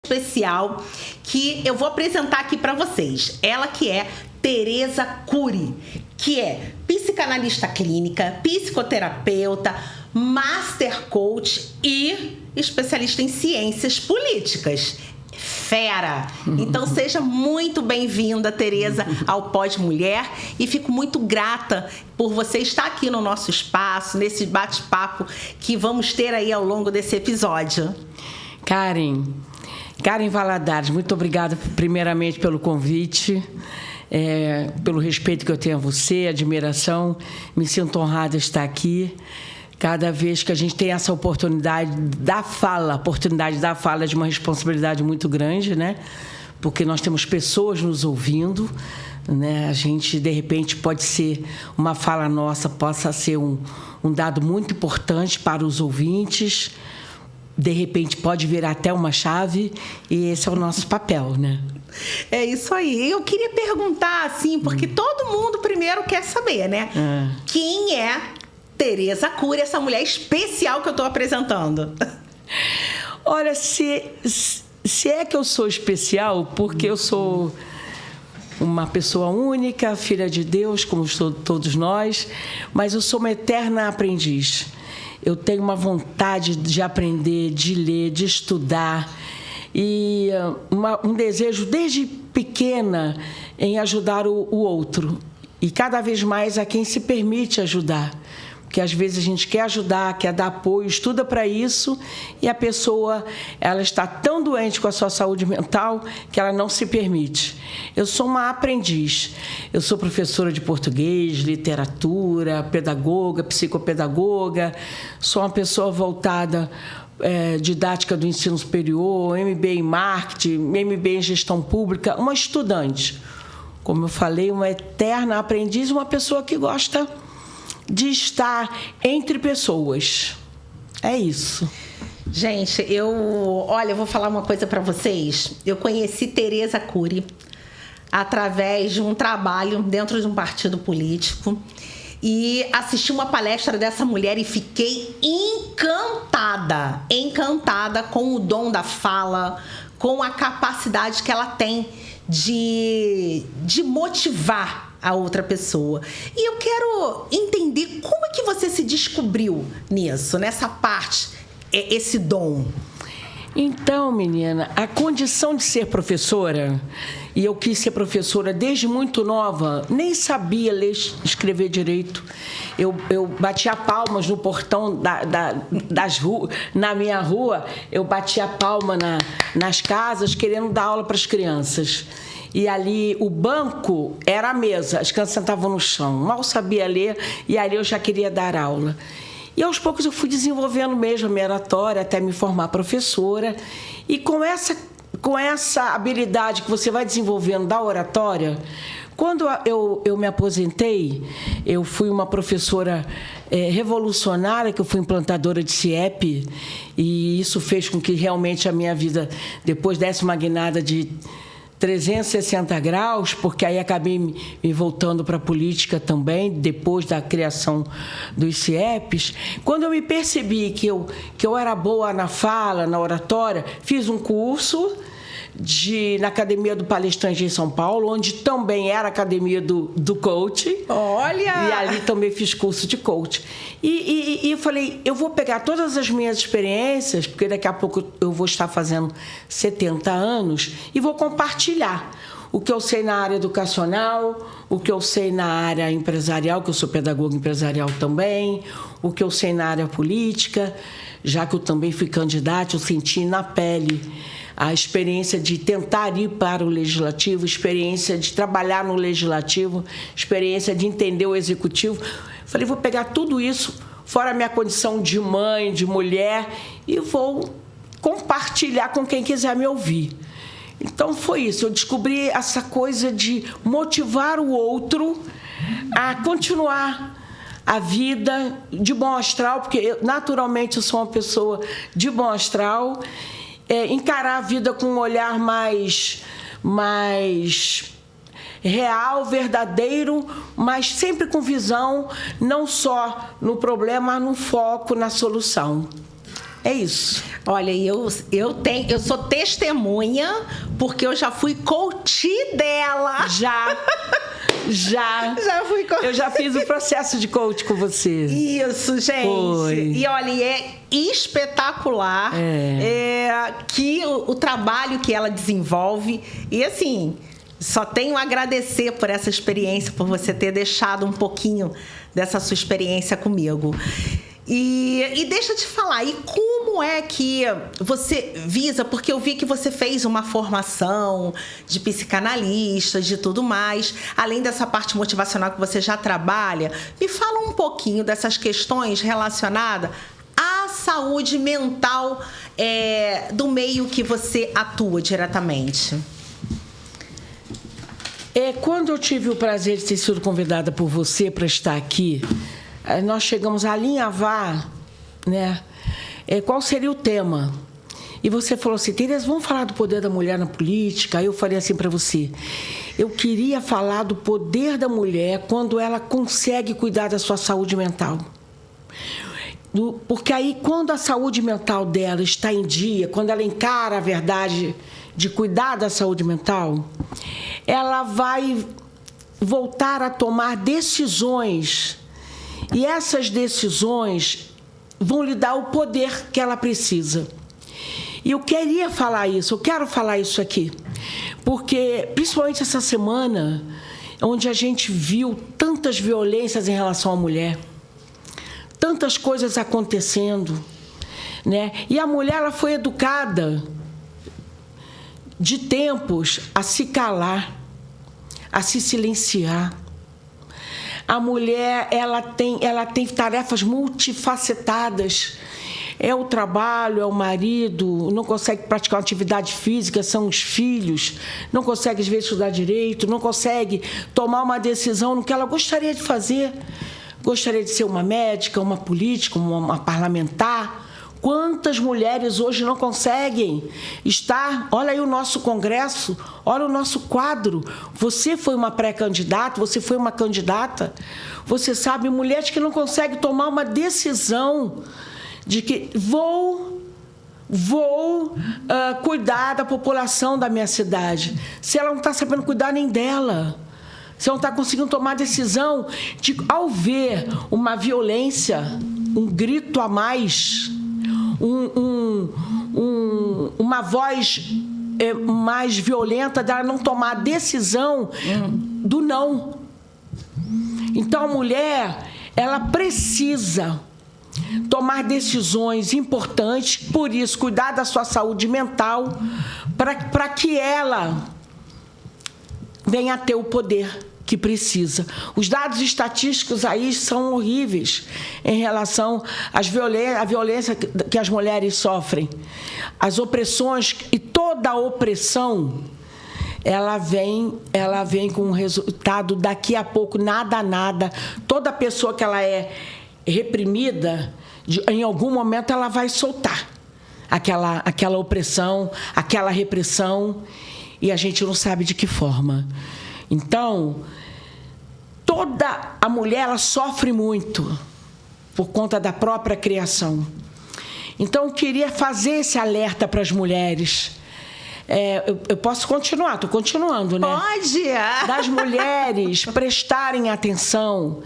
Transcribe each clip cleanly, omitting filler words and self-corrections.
especial que eu vou apresentar aqui para vocês. Ela que é Tereza Cury, que é psicanalista clínica, psicoterapeuta, master coach e especialista em ciências políticas. Fera! Então seja muito bem-vinda, Tereza, ao Pós-Mulher, e fico muito grata por você estar aqui no nosso espaço, nesse bate-papo que vamos ter aí ao longo desse episódio. Karen Valadares, muito obrigada primeiramente pelo convite, pelo respeito que eu tenho a você, admiração, me sinto honrada de estar aqui. Cada vez que a gente tem essa oportunidade da fala de uma responsabilidade muito grande, né? Porque nós temos pessoas nos ouvindo, né? A gente, de repente, pode ser uma fala nossa, possa ser um dado muito importante para os ouvintes, de repente pode virar até uma chave, e esse é o nosso papel, né? É isso aí. Eu queria perguntar, assim, porque todo mundo primeiro quer saber, né? Quem é Tereza Cury, essa mulher especial que eu estou apresentando? Olha, se é que eu sou especial, porque eu sou uma pessoa única, filha de Deus, como todos nós, mas eu sou uma eterna aprendiz. Eu tenho uma vontade de aprender, de ler, de estudar e um desejo desde pequena em ajudar o outro e cada vez mais a quem se permite ajudar. Porque às vezes a gente quer ajudar, quer dar apoio, estuda para isso e a pessoa ela está tão doente com a sua saúde mental que ela não se permite. Eu sou uma aprendiz. Eu sou professora de português, literatura, pedagoga, psicopedagoga. Sou uma pessoa voltada didática do ensino superior, MBA em marketing, MBA em gestão pública, uma estudante. Como eu falei, uma eterna aprendiz, uma pessoa que gosta de estar entre pessoas. É isso. Gente, eu vou falar uma coisa para vocês. Eu conheci Tereza Cury através de um trabalho dentro de um partido político e assisti uma palestra dessa mulher e fiquei encantada com o dom da fala, com a capacidade que ela tem de motivar a outra pessoa. E eu quero entender como é que você se descobriu nisso, nessa parte, esse dom. Então, menina, a condição de ser professora, e eu quis ser professora desde muito nova, nem sabia ler e escrever direito. Eu batia palmas no portão das ruas, na minha rua, eu batia palma nas casas querendo dar aula para as crianças. E ali o banco era a mesa, as crianças sentavam no chão. Mal sabia ler e ali eu já queria dar aula. E aos poucos eu fui desenvolvendo mesmo a minha oratória até me formar professora. E com essa habilidade que você vai desenvolvendo da oratória, quando eu me aposentei, eu fui uma professora revolucionária, que eu fui implantadora de CIEP, e isso fez com que realmente a minha vida, depois desse uma guinada de 360 graus, porque aí acabei me voltando para a política também, depois da criação dos CIEPs. Quando eu me percebi que eu era boa na fala, na oratória, fiz um curso na Academia do Palestrante em São Paulo, onde também era a Academia do Coach. Olha! E ali também fiz curso de coach. E eu falei, eu vou pegar todas as minhas experiências, porque daqui a pouco eu vou estar fazendo 70 anos, e vou compartilhar o que eu sei na área educacional, o que eu sei na área empresarial, que eu sou pedagoga empresarial também, o que eu sei na área política, já que eu também fui candidata, eu senti na pele a experiência de tentar ir para o legislativo, experiência de trabalhar no legislativo, experiência de entender o executivo. Falei, vou pegar tudo isso, fora a minha condição de mãe, de mulher, e vou compartilhar com quem quiser me ouvir. Então foi isso, eu descobri essa coisa de motivar o outro a continuar a vida de bom astral, porque naturalmente eu sou uma pessoa de bom astral, encarar a vida com um olhar mais real, verdadeiro, mas sempre com visão, não só no problema, mas no foco, na solução. É isso. Olha, eu sou testemunha, porque eu já fui coach dela. Já fui coach. Eu já fiz o processo de coach com você. Isso, gente. Foi. E olha, é espetacular que o trabalho que ela desenvolve. E assim, só tenho a agradecer por essa experiência, por você ter deixado um pouquinho dessa sua experiência comigo. E deixa eu te falar, e como é que você visa, porque eu vi que você fez uma formação de psicanalista, de tudo mais, além dessa parte motivacional que você já trabalha, me fala um pouquinho dessas questões relacionadas à saúde mental do meio que você atua diretamente. Quando eu tive o prazer de ter sido convidada por você para estar aqui, nós chegamos a alinhavar, né, qual seria o tema. E você falou assim, Tereza, vamos falar do poder da mulher na política? Aí eu falei assim para você, eu queria falar do poder da mulher quando ela consegue cuidar da sua saúde mental. Porque aí, quando a saúde mental dela está em dia, quando ela encara a verdade de cuidar da saúde mental, ela vai voltar a tomar decisões. E essas decisões vão lhe dar o poder que ela precisa. E eu quero falar isso aqui, porque, principalmente essa semana, onde a gente viu tantas violências em relação à mulher, tantas coisas acontecendo, né? E a mulher, ela foi educada de tempos a se calar, a se silenciar. A mulher, ela tem tarefas multifacetadas. É o trabalho, é o marido, não consegue praticar uma atividade física, são os filhos, não consegue, às vezes, estudar direito, não consegue tomar uma decisão no que ela gostaria de fazer. Gostaria de ser uma médica, uma política, uma parlamentar. Quantas mulheres hoje não conseguem estar? Olha aí o nosso Congresso, olha o nosso quadro. Você foi uma pré-candidata, você foi uma candidata. Você sabe, mulheres que não conseguem tomar uma decisão de que vou cuidar da população da minha cidade. Se ela não está sabendo cuidar nem dela. Se ela não está conseguindo tomar a decisão de, ao ver uma violência, um grito a mais, uma voz mais violenta, dela não tomar a decisão do não. Então, a mulher, ela precisa tomar decisões importantes, por isso, cuidar da sua saúde mental, para que ela venha a ter o poder que precisa. Os dados estatísticos aí são horríveis em relação à violência que as mulheres sofrem. As opressões, e toda a opressão, ela vem com um resultado daqui a pouco, nada. Toda pessoa que ela é reprimida, em algum momento ela vai soltar aquela opressão, aquela repressão, e a gente não sabe de que forma. Então, toda a mulher, ela sofre muito por conta da própria criação. Então, eu queria fazer esse alerta para as mulheres. Eu posso continuar, estou continuando, né? Pode! Das mulheres prestarem atenção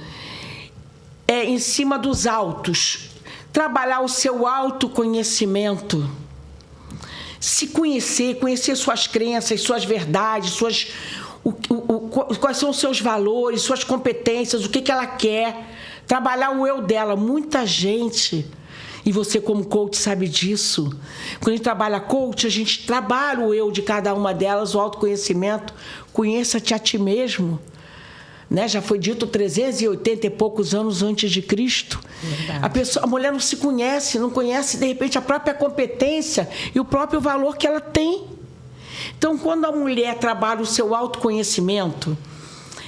em cima dos autos. Trabalhar o seu autoconhecimento. Se conhecer suas crenças, suas verdades, quais são os seus valores, suas competências, o que ela quer. Trabalhar o eu dela. Muita gente, e você como coach sabe disso, quando a gente trabalha coach, a gente trabalha o eu de cada uma delas, o autoconhecimento. Conheça-te a ti mesmo. Né? Já foi dito 380 e poucos anos antes de Cristo. A mulher não se conhece, não conhece, de repente, a própria competência e o próprio valor que ela tem. Então, quando a mulher trabalha o seu autoconhecimento,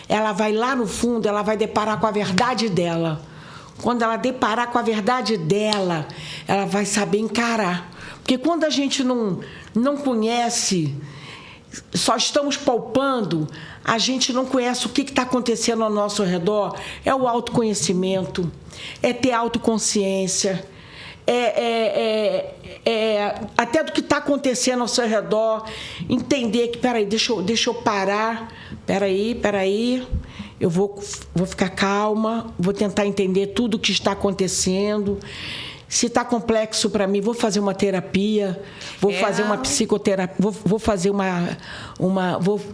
ela vai lá no fundo, ela vai deparar com a verdade dela. Quando ela deparar com a verdade dela, ela vai saber encarar. Porque quando a gente não conhece, só estamos palpando, a gente não conhece o que está acontecendo ao nosso redor. É o autoconhecimento, é ter autoconsciência, até do que está acontecendo ao seu redor, entender que, peraí, deixa eu parar, peraí, eu vou ficar calma, vou tentar entender tudo o que está acontecendo. Se está complexo para mim, vou fazer uma terapia, vou fazer uma psicoterapia, vou fazer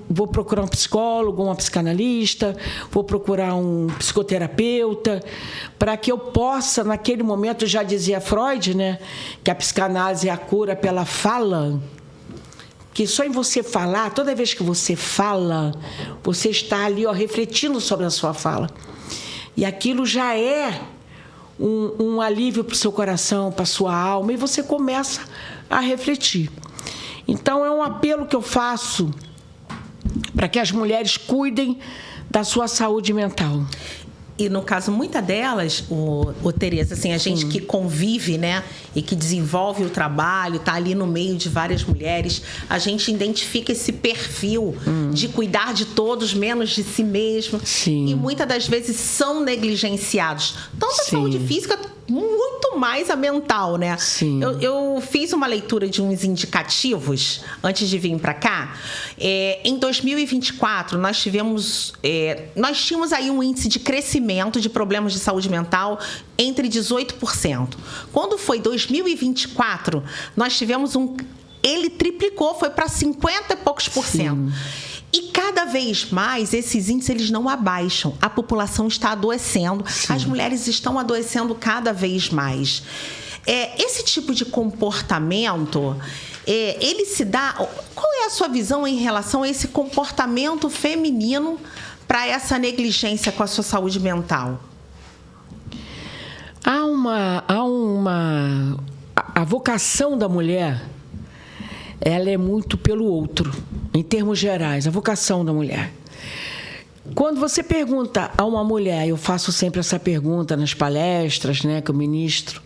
vou procurar um psicólogo, uma psicanalista, vou procurar um psicoterapeuta, para que eu possa, naquele momento, já dizia Freud, né, que a psicanálise é a cura pela fala, que só em você falar, toda vez que você fala, você está ali, refletindo sobre a sua fala. E aquilo já é um alívio para o seu coração, para a sua alma, e você começa a refletir. Então, é um apelo que eu faço para que as mulheres cuidem da sua saúde mental. E, no caso, muitas delas, Tereza, assim, a gente que convive, né, e que desenvolve o trabalho, está ali no meio de várias mulheres, a gente identifica esse perfil de cuidar de todos, menos de si mesmo. Sim. E muitas das vezes são negligenciados. Tanto a saúde física, muito mais a mental, né? Sim. Eu fiz uma leitura de uns indicativos antes de vir para cá. Em 2024, nós tínhamos aí um índice de crescimento de problemas de saúde mental entre 18%. Quando foi 2024, nós tivemos ele triplicou, foi para 50 e poucos por cento. E cada vez mais esses índices eles não abaixam. A população está adoecendo, as mulheres estão adoecendo cada vez mais. Esse tipo de comportamento, ele se dá... Qual é a sua visão em relação a esse comportamento feminino para essa negligência com a sua saúde mental? A vocação da mulher, ela é muito pelo outro, em termos gerais, a vocação da mulher. Quando você pergunta a uma mulher, eu faço sempre essa pergunta nas palestras, né, que eu ministro,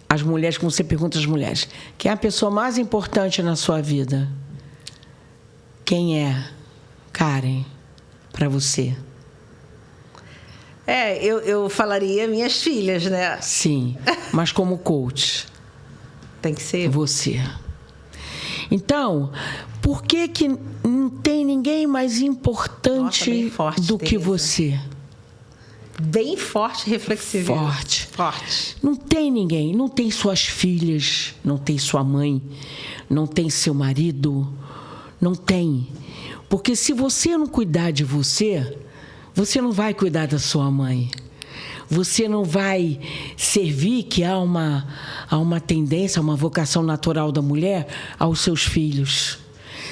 as mulheres, como você pergunta às mulheres, quem é a pessoa mais importante na sua vida? Quem é, Karen, para você? Eu falaria minhas filhas, né? Sim, mas como coach? Tem que ser você. Então, por que não tem ninguém mais importante do que você? Bem forte, reflexiva. Forte. Não tem ninguém. Não tem suas filhas, não tem sua mãe, não tem seu marido. Não tem. Porque se você não cuidar de você, você não vai cuidar da sua mãe. Você não vai servir, que há uma tendência, uma vocação natural da mulher, aos seus filhos.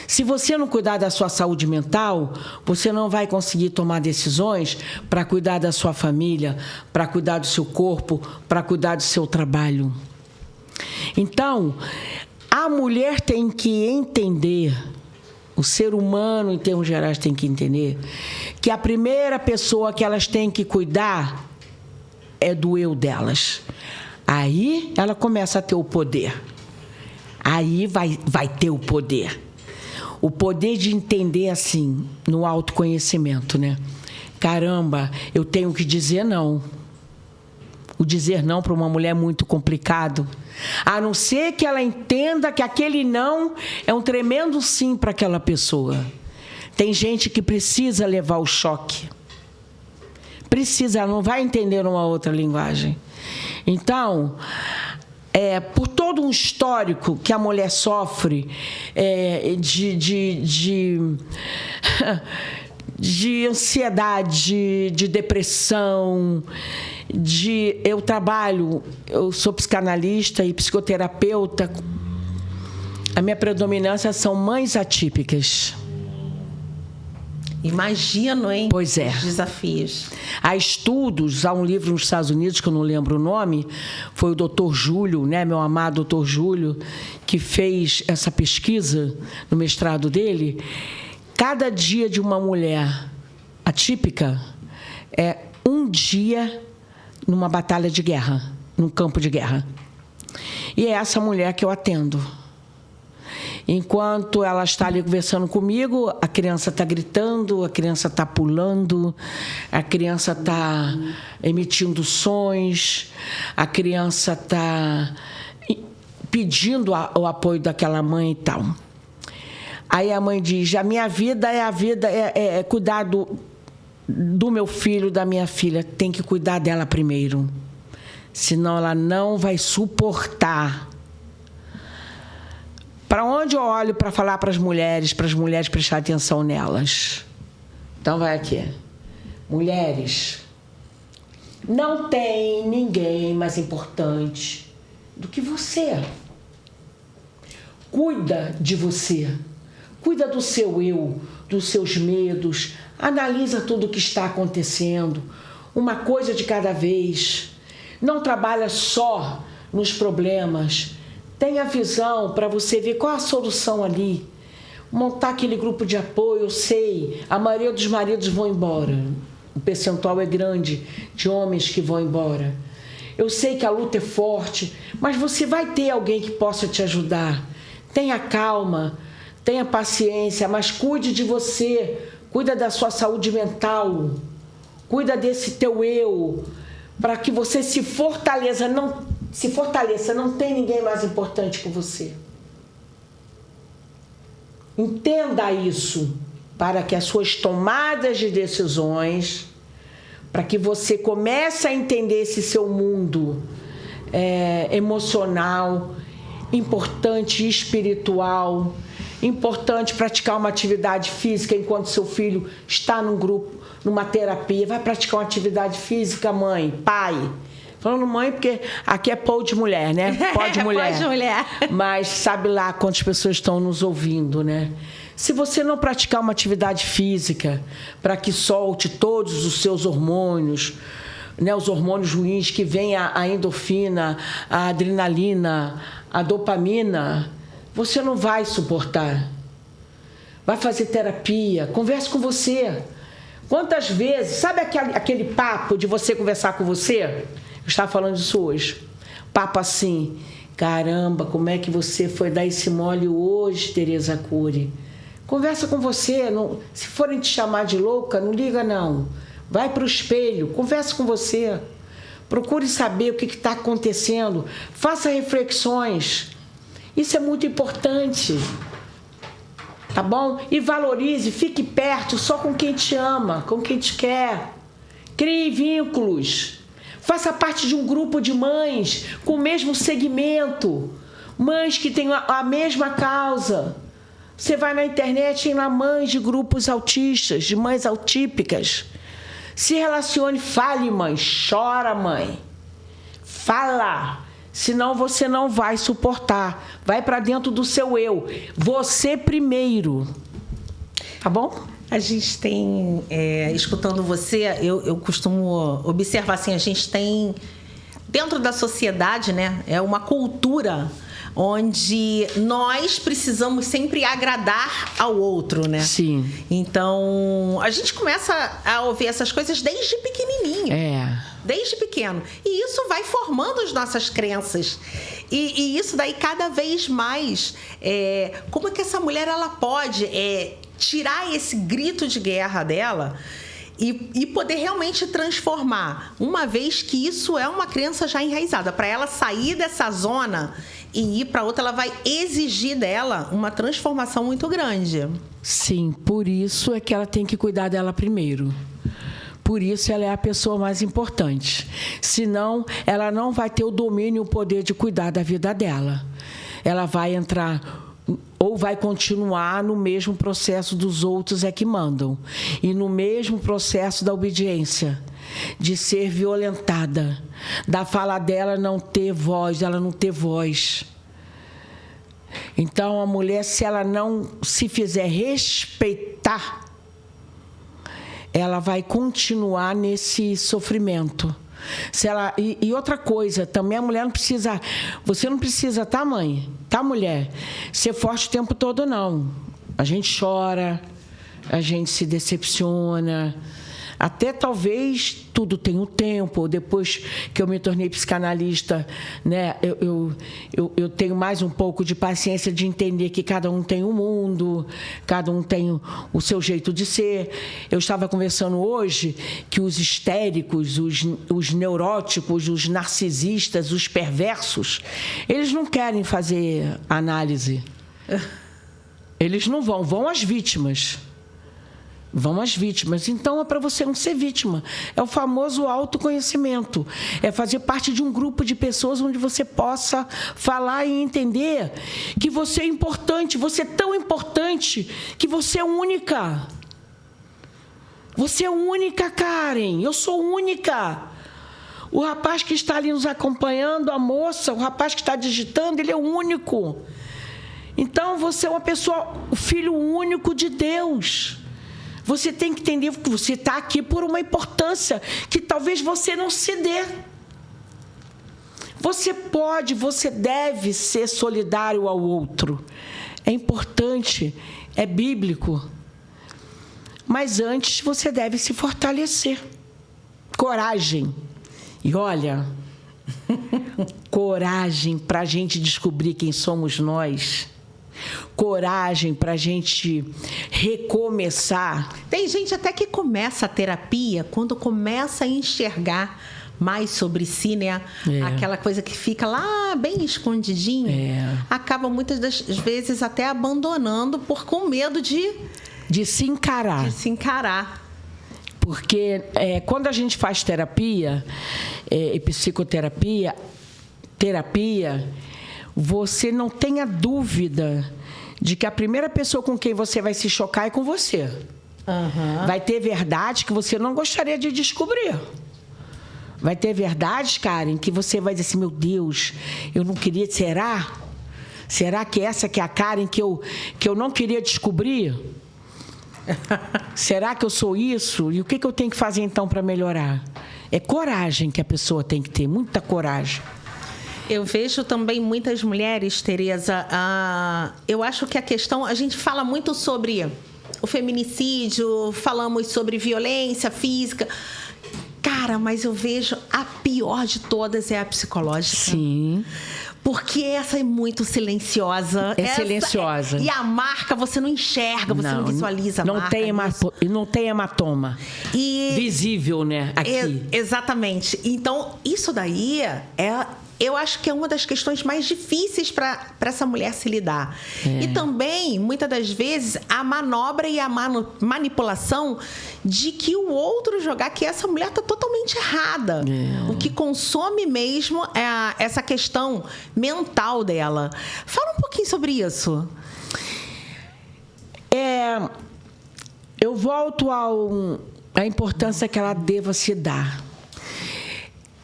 Se você não cuidar da sua saúde mental, você não vai conseguir tomar decisões para cuidar da sua família, para cuidar do seu corpo, para cuidar do seu trabalho. Então, a mulher tem que entender, o ser humano, em termos gerais, tem que entender que a primeira pessoa que elas têm que cuidar é do eu delas. Aí ela começa a ter o poder. Aí vai ter o poder. O poder de entender, assim, no autoconhecimento, né? Caramba, eu tenho que dizer não. O dizer não para uma mulher é muito complicado. A não ser que ela entenda que aquele não é um tremendo sim para aquela pessoa. Tem gente que precisa levar o choque. Precisa, ela não vai entender uma outra linguagem. Então, por todo um histórico que a mulher sofre de ansiedade, de depressão, eu sou psicanalista e psicoterapeuta, a minha predominância são mães atípicas. Imagino, hein? Pois é. Os desafios. Há estudos, há um livro nos Estados Unidos, que eu não lembro o nome, foi o Dr. Júlio, né, meu amado Dr. Júlio, que fez essa pesquisa no mestrado dele. Cada dia de uma mulher atípica é um dia numa batalha de guerra, num campo de guerra. E é essa mulher que eu atendo. Enquanto ela está ali conversando comigo, a criança está gritando, a criança está pulando, a criança está emitindo sons, a criança está pedindo o apoio daquela mãe e tal. Aí a mãe diz: a minha vida é cuidar do meu filho, da minha filha. Tem que cuidar dela primeiro, senão ela não vai suportar. Para onde eu olho para falar para as mulheres prestar atenção nelas? Então vai aqui. Mulheres, não tem ninguém mais importante do que você. Cuida de você. Cuida do seu eu, dos seus medos. Analisa tudo o que está acontecendo. Uma coisa de cada vez. Não trabalha só nos problemas. Tenha visão para você ver qual a solução ali. Montar aquele grupo de apoio. Eu sei, a maioria dos maridos vão embora. O percentual é grande de homens que vão embora. Eu sei que a luta é forte, mas você vai ter alguém que possa te ajudar. Tenha calma, tenha paciência, mas cuide de você. Cuida da sua saúde mental. Cuida desse teu eu, para que você se fortaleça. Não tem ninguém mais importante que você. Entenda isso, para que as suas tomadas de decisões, para que você comece a entender esse seu mundo emocional, importante, espiritual, importante praticar uma atividade física enquanto seu filho está num grupo, numa terapia. Vai praticar uma atividade física, mãe, pai. Falando mãe, porque aqui é pô de mulher, né? Pó de mulher. Pó de mulher. Mas sabe lá quantas pessoas estão nos ouvindo, né? Se você não praticar uma atividade física para que solte todos os seus hormônios, né, os hormônios ruins que vêm a endorfina, a adrenalina, a dopamina, você não vai suportar. Vai fazer terapia, converse com você. Quantas vezes, sabe aquele papo de você conversar com você? Eu estava falando disso hoje. Papo assim: caramba, como é que você foi dar esse mole hoje, Tereza Cury? Conversa com você. Não, se forem te chamar de louca, não liga não. Vai para o espelho, conversa com você. Procure saber o que está acontecendo. Faça reflexões. Isso é muito importante. Tá bom? E valorize, fique perto só com quem te ama, com quem te quer. Crie vínculos. Faça parte de um grupo de mães com o mesmo segmento. Mães que têm a mesma causa. Você vai na internet e tem lá mães de grupos autistas, de mães autípicas. Se relacione, fale, mãe. Chora, mãe. Fala. Senão você não vai suportar. Vai para dentro do seu eu. Você primeiro. Tá bom? A gente tem, escutando você, eu costumo observar assim, a gente tem, dentro da sociedade, né, é uma cultura onde nós precisamos sempre agradar ao outro, né? Sim. Então, a gente começa a ouvir essas coisas desde pequenininho. Desde pequeno. E isso vai formando as nossas crenças. E isso daí, cada vez mais, como é que essa mulher ela pode tirar esse grito de guerra dela e poder realmente transformar, uma vez que isso é uma crença já enraizada. Para ela sair dessa zona e ir para outra, ela vai exigir dela uma transformação muito grande. Sim, por isso é que ela tem que cuidar dela primeiro. Por isso ela é a pessoa mais importante. Senão, ela não vai ter o domínio e o poder de cuidar da vida dela. Ela vai entrar ou vai continuar no mesmo processo dos outros que mandam. E no mesmo processo da obediência, de ser violentada, da fala dela não ter voz, ela não ter voz. Então, a mulher, se ela não se fizer respeitar, ela vai continuar nesse sofrimento. Se ela, e outra coisa, também a mulher não precisa... Você não precisa, tá, mãe? Tá, mulher? Ser forte o tempo todo, não. A gente chora, a gente se decepciona, Até talvez tudo tem um tempo. Depois que eu me tornei psicanalista, né, eu tenho mais um pouco de paciência de entender que cada um tem um mundo, cada um tem o seu jeito de ser. Eu estava conversando hoje que os histéricos, os neuróticos, os narcisistas, os perversos, eles não querem fazer análise. Eles não vão às vítimas. Vão às vítimas. Então, é para você não ser vítima. É o famoso autoconhecimento. É fazer parte de um grupo de pessoas onde você possa falar e entender que você é importante. Você é tão importante que você é única. Você é única, Karen. Eu sou única. O rapaz que está ali nos acompanhando, a moça, o rapaz que está digitando, ele é único. Então, você é uma pessoa, o filho único de Deus. Você tem que entender que você está aqui por uma importância que talvez você não se dê. Você pode, você deve ser solidário ao outro. É importante, é bíblico. Mas antes você deve se fortalecer. Coragem. E olha, coragem para a gente descobrir quem somos nós. Coragem para a gente recomeçar. Tem gente até que começa a terapia quando começa a enxergar mais sobre si, né? Aquela coisa que fica lá bem escondidinho. Acaba muitas das vezes até abandonando com medo de se encarar. De se encarar. Porque quando a gente faz terapia, psicoterapia, você não tenha dúvida de que a primeira pessoa com quem você vai se chocar é com você. Uhum. Vai ter verdade que você não gostaria de descobrir. Vai ter verdades, Karen, que você vai dizer assim, meu Deus, eu não queria... Será? Será que essa que é a Karen que eu não queria descobrir? Será que eu sou isso? E o que eu tenho que fazer, então, para melhorar? É coragem que a pessoa tem que ter, muita coragem. Eu vejo também muitas mulheres, Tereza, eu acho que a questão... A gente fala muito sobre o feminicídio, falamos sobre violência física. Cara, mas eu vejo a pior de todas é a psicológica. Sim. Porque essa é muito silenciosa. Silenciosa. E a marca você não enxerga, você não visualiza a marca. Não tem hematoma. Visível, né? Aqui. Exatamente. Então, isso daí eu acho que é uma das questões mais difíceis para essa mulher se lidar. E também, muitas das vezes, a manobra e a manipulação de que o outro jogar que essa mulher está totalmente errada. O que consome mesmo é essa questão mental dela. Fala um pouquinho sobre isso. Eu volto à importância que ela deva se dar.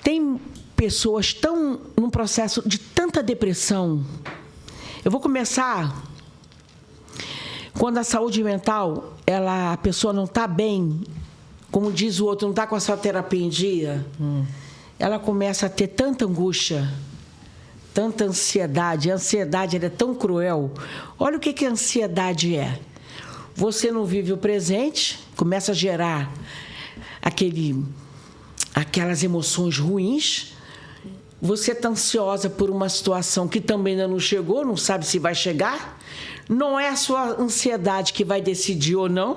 Tem pessoas estão num processo de tanta depressão. Eu vou começar quando a saúde mental, a pessoa não está bem, como diz o outro, não está com a sua terapia em dia, ela começa a ter tanta angústia, tanta ansiedade. A ansiedade ela é tão cruel. Olha o que a ansiedade é. Você não vive o presente, começa a gerar aquelas emoções ruins. Você está ansiosa por uma situação que também ainda não chegou, não sabe se vai chegar. Não é a sua ansiedade que vai decidir ou não.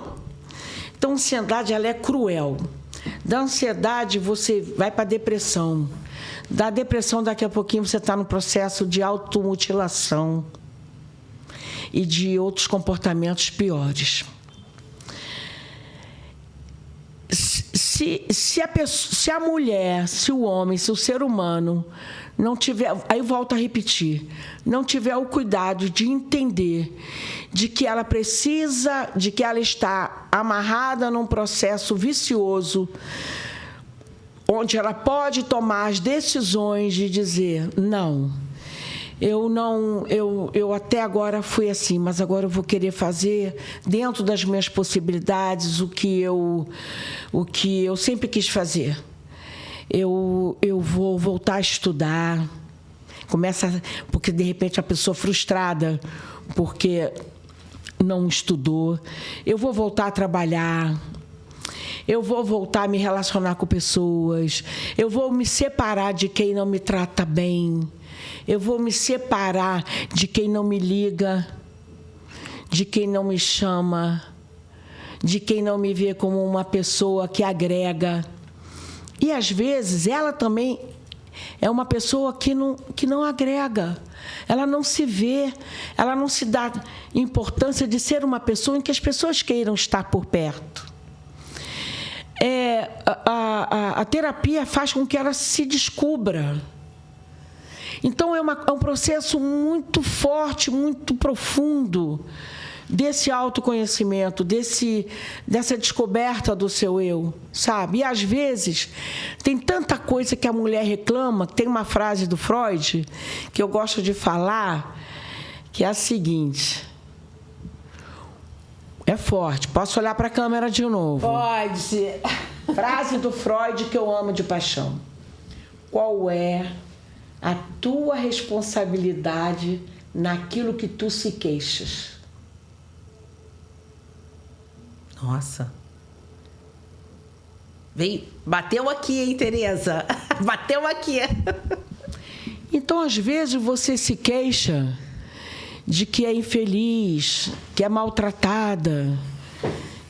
Então, a ansiedade ela é cruel. Da ansiedade, você vai para a depressão. Da depressão, daqui a pouquinho, você está no processo de automutilação e de outros comportamentos piores. Se a mulher, se o homem, se o ser humano não tiver, aí eu volto a repetir, não tiver o cuidado de entender de que ela precisa, de que ela está amarrada num processo vicioso, onde ela pode tomar as decisões de dizer, não, eu até agora fui assim, mas agora eu vou querer fazer dentro das minhas possibilidades o que eu sempre quis fazer. Eu vou voltar a estudar. Porque de repente a pessoa frustrada porque não estudou. Eu vou voltar a trabalhar. eu vou voltar a me relacionar com pessoas, eu vou me separar de quem não me trata bem, eu vou me separar de quem não me liga, de quem não me chama, de quem não me vê como uma pessoa que agrega. E, às vezes, ela também é uma pessoa que não agrega. Ela não se vê, ela não se dá importância de ser uma pessoa em que as pessoas queiram estar por perto. A terapia faz com que ela se descubra. Então, é um processo muito forte, muito profundo, desse autoconhecimento, dessa descoberta do seu eu, sabe? E, às vezes, tem tanta coisa que a mulher reclama. Tem uma frase do Freud que eu gosto de falar, que é a seguinte... É forte. Posso olhar para a câmera de novo? Pode. Frase do Freud que eu amo de paixão. Qual é a tua responsabilidade naquilo que tu se queixas? Nossa. Bateu aqui, hein, Tereza? Bateu aqui. Então, às vezes, você se queixa de que é infeliz, que é maltratada,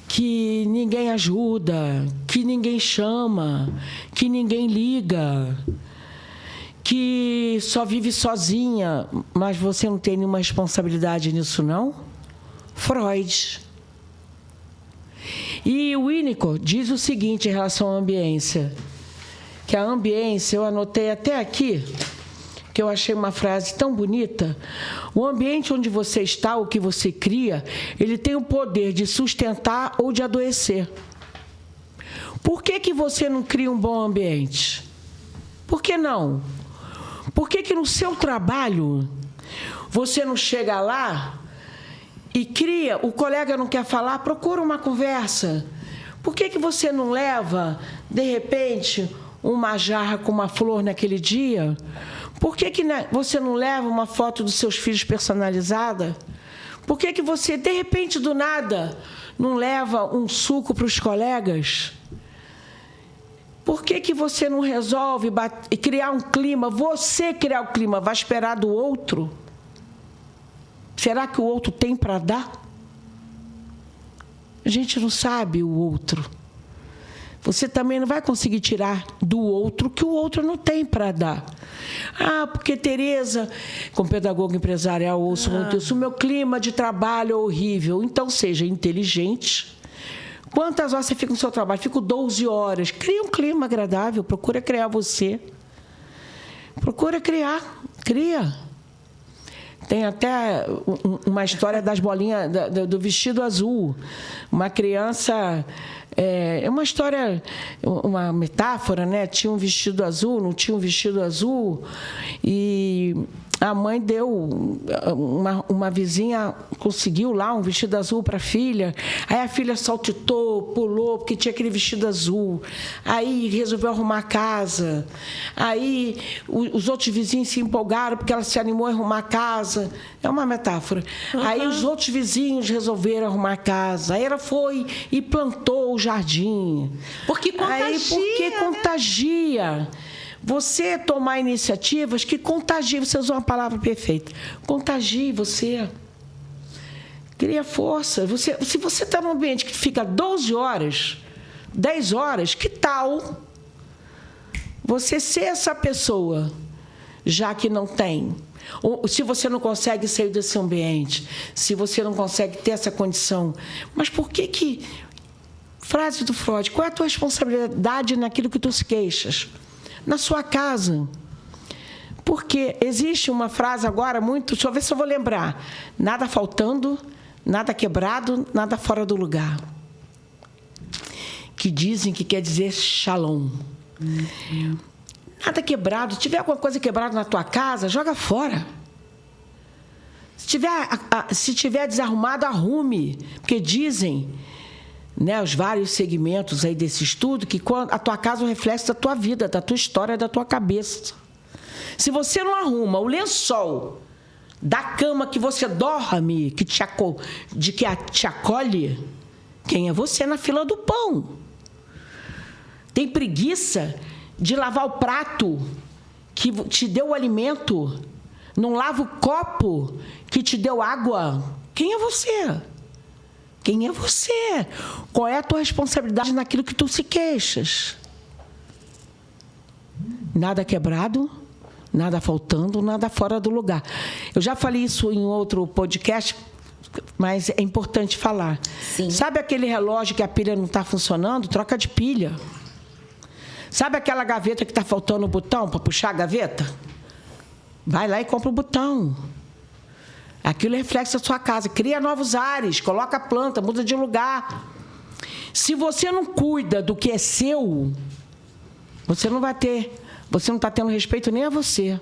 que ninguém ajuda, que ninguém chama, que ninguém liga, que só vive sozinha. Mas você não tem nenhuma responsabilidade nisso, não? Freud. E o Winnicott diz o seguinte em relação à ambiência, que a ambiência, eu anotei até aqui, que eu achei uma frase tão bonita: o ambiente onde você está, o que você cria, ele tem o poder de sustentar ou de adoecer. Por que você não cria um bom ambiente? Por que não? Por que no seu trabalho você não chega lá e cria, o colega não quer falar, procura uma conversa? Por que você não leva, de repente, uma jarra com uma flor naquele dia? Por que você não leva uma foto dos seus filhos personalizada? Por que você, de repente, do nada, não leva um suco para os colegas? Por que você não resolve criar um clima? Você criar o clima, vai esperar do outro? Será que o outro tem para dar? A gente não sabe o outro. Você também não vai conseguir tirar do outro que o outro não tem para dar. Ah, porque, Tereza, como pedagoga empresarial, eu ouço muito isso, o meu clima de trabalho é horrível. Então, seja inteligente. Quantas horas você fica no seu trabalho? Fico 12 horas. Cria um clima agradável, procura criar você. Procura criar, cria. Tem até uma história das bolinhas, do vestido azul. Uma criança... É uma história, uma metáfora, né? Tinha um vestido azul, não tinha um vestido azul. E a mãe deu, uma vizinha conseguiu lá um vestido azul para a filha. Aí a filha saltitou, pulou, porque tinha aquele vestido azul. Aí resolveu arrumar a casa. Aí os outros vizinhos se empolgaram porque ela se animou a arrumar a casa. É uma metáfora. Uhum. Aí os outros vizinhos resolveram arrumar a casa. Aí ela foi e plantou o jardim. Porque contagia. Aí, porque contagia. Você tomar iniciativas que contagiem. Você usou uma palavra perfeita. Contagie você. Cria força. Se você está num ambiente que fica 12 horas, 10 horas, que tal você ser essa pessoa, já que não tem? Ou, se você não consegue sair desse ambiente, se você não consegue ter essa condição, mas por que... Frase do Freud: qual é a tua responsabilidade naquilo que tu se queixas? Na sua casa. Porque existe uma frase agora muito... Deixa eu ver se eu vou lembrar. Nada faltando, nada quebrado, nada fora do lugar. Que dizem que quer dizer shalom. Nada quebrado. Se tiver alguma coisa quebrada na tua casa, joga fora. Se tiver desarrumado, arrume. Porque dizem, né, os vários segmentos aí desse estudo, que a tua casa é um reflexo da tua vida, da tua história, da tua cabeça. Se você não arruma o lençol da cama que você dorme, que te acolhe, quem é você na fila do pão? Tem preguiça de lavar o prato que te deu o alimento. Não lava o copo que te deu água. Quem é você? Quem é você? Qual é a tua responsabilidade naquilo que tu se queixas? Nada quebrado, nada faltando, nada fora do lugar. Eu já falei isso em outro podcast, mas é importante falar. Sim. Sabe aquele relógio que a pilha não está funcionando? Troca de pilha. Sabe aquela gaveta que está faltando o botão para puxar a gaveta? Vai lá e compra o botão. Aquilo é reflexo da sua casa. Cria novos ares, coloca a planta, muda de lugar. Se você não cuida do que é seu, você não vai ter... Você não está tendo respeito nem a você.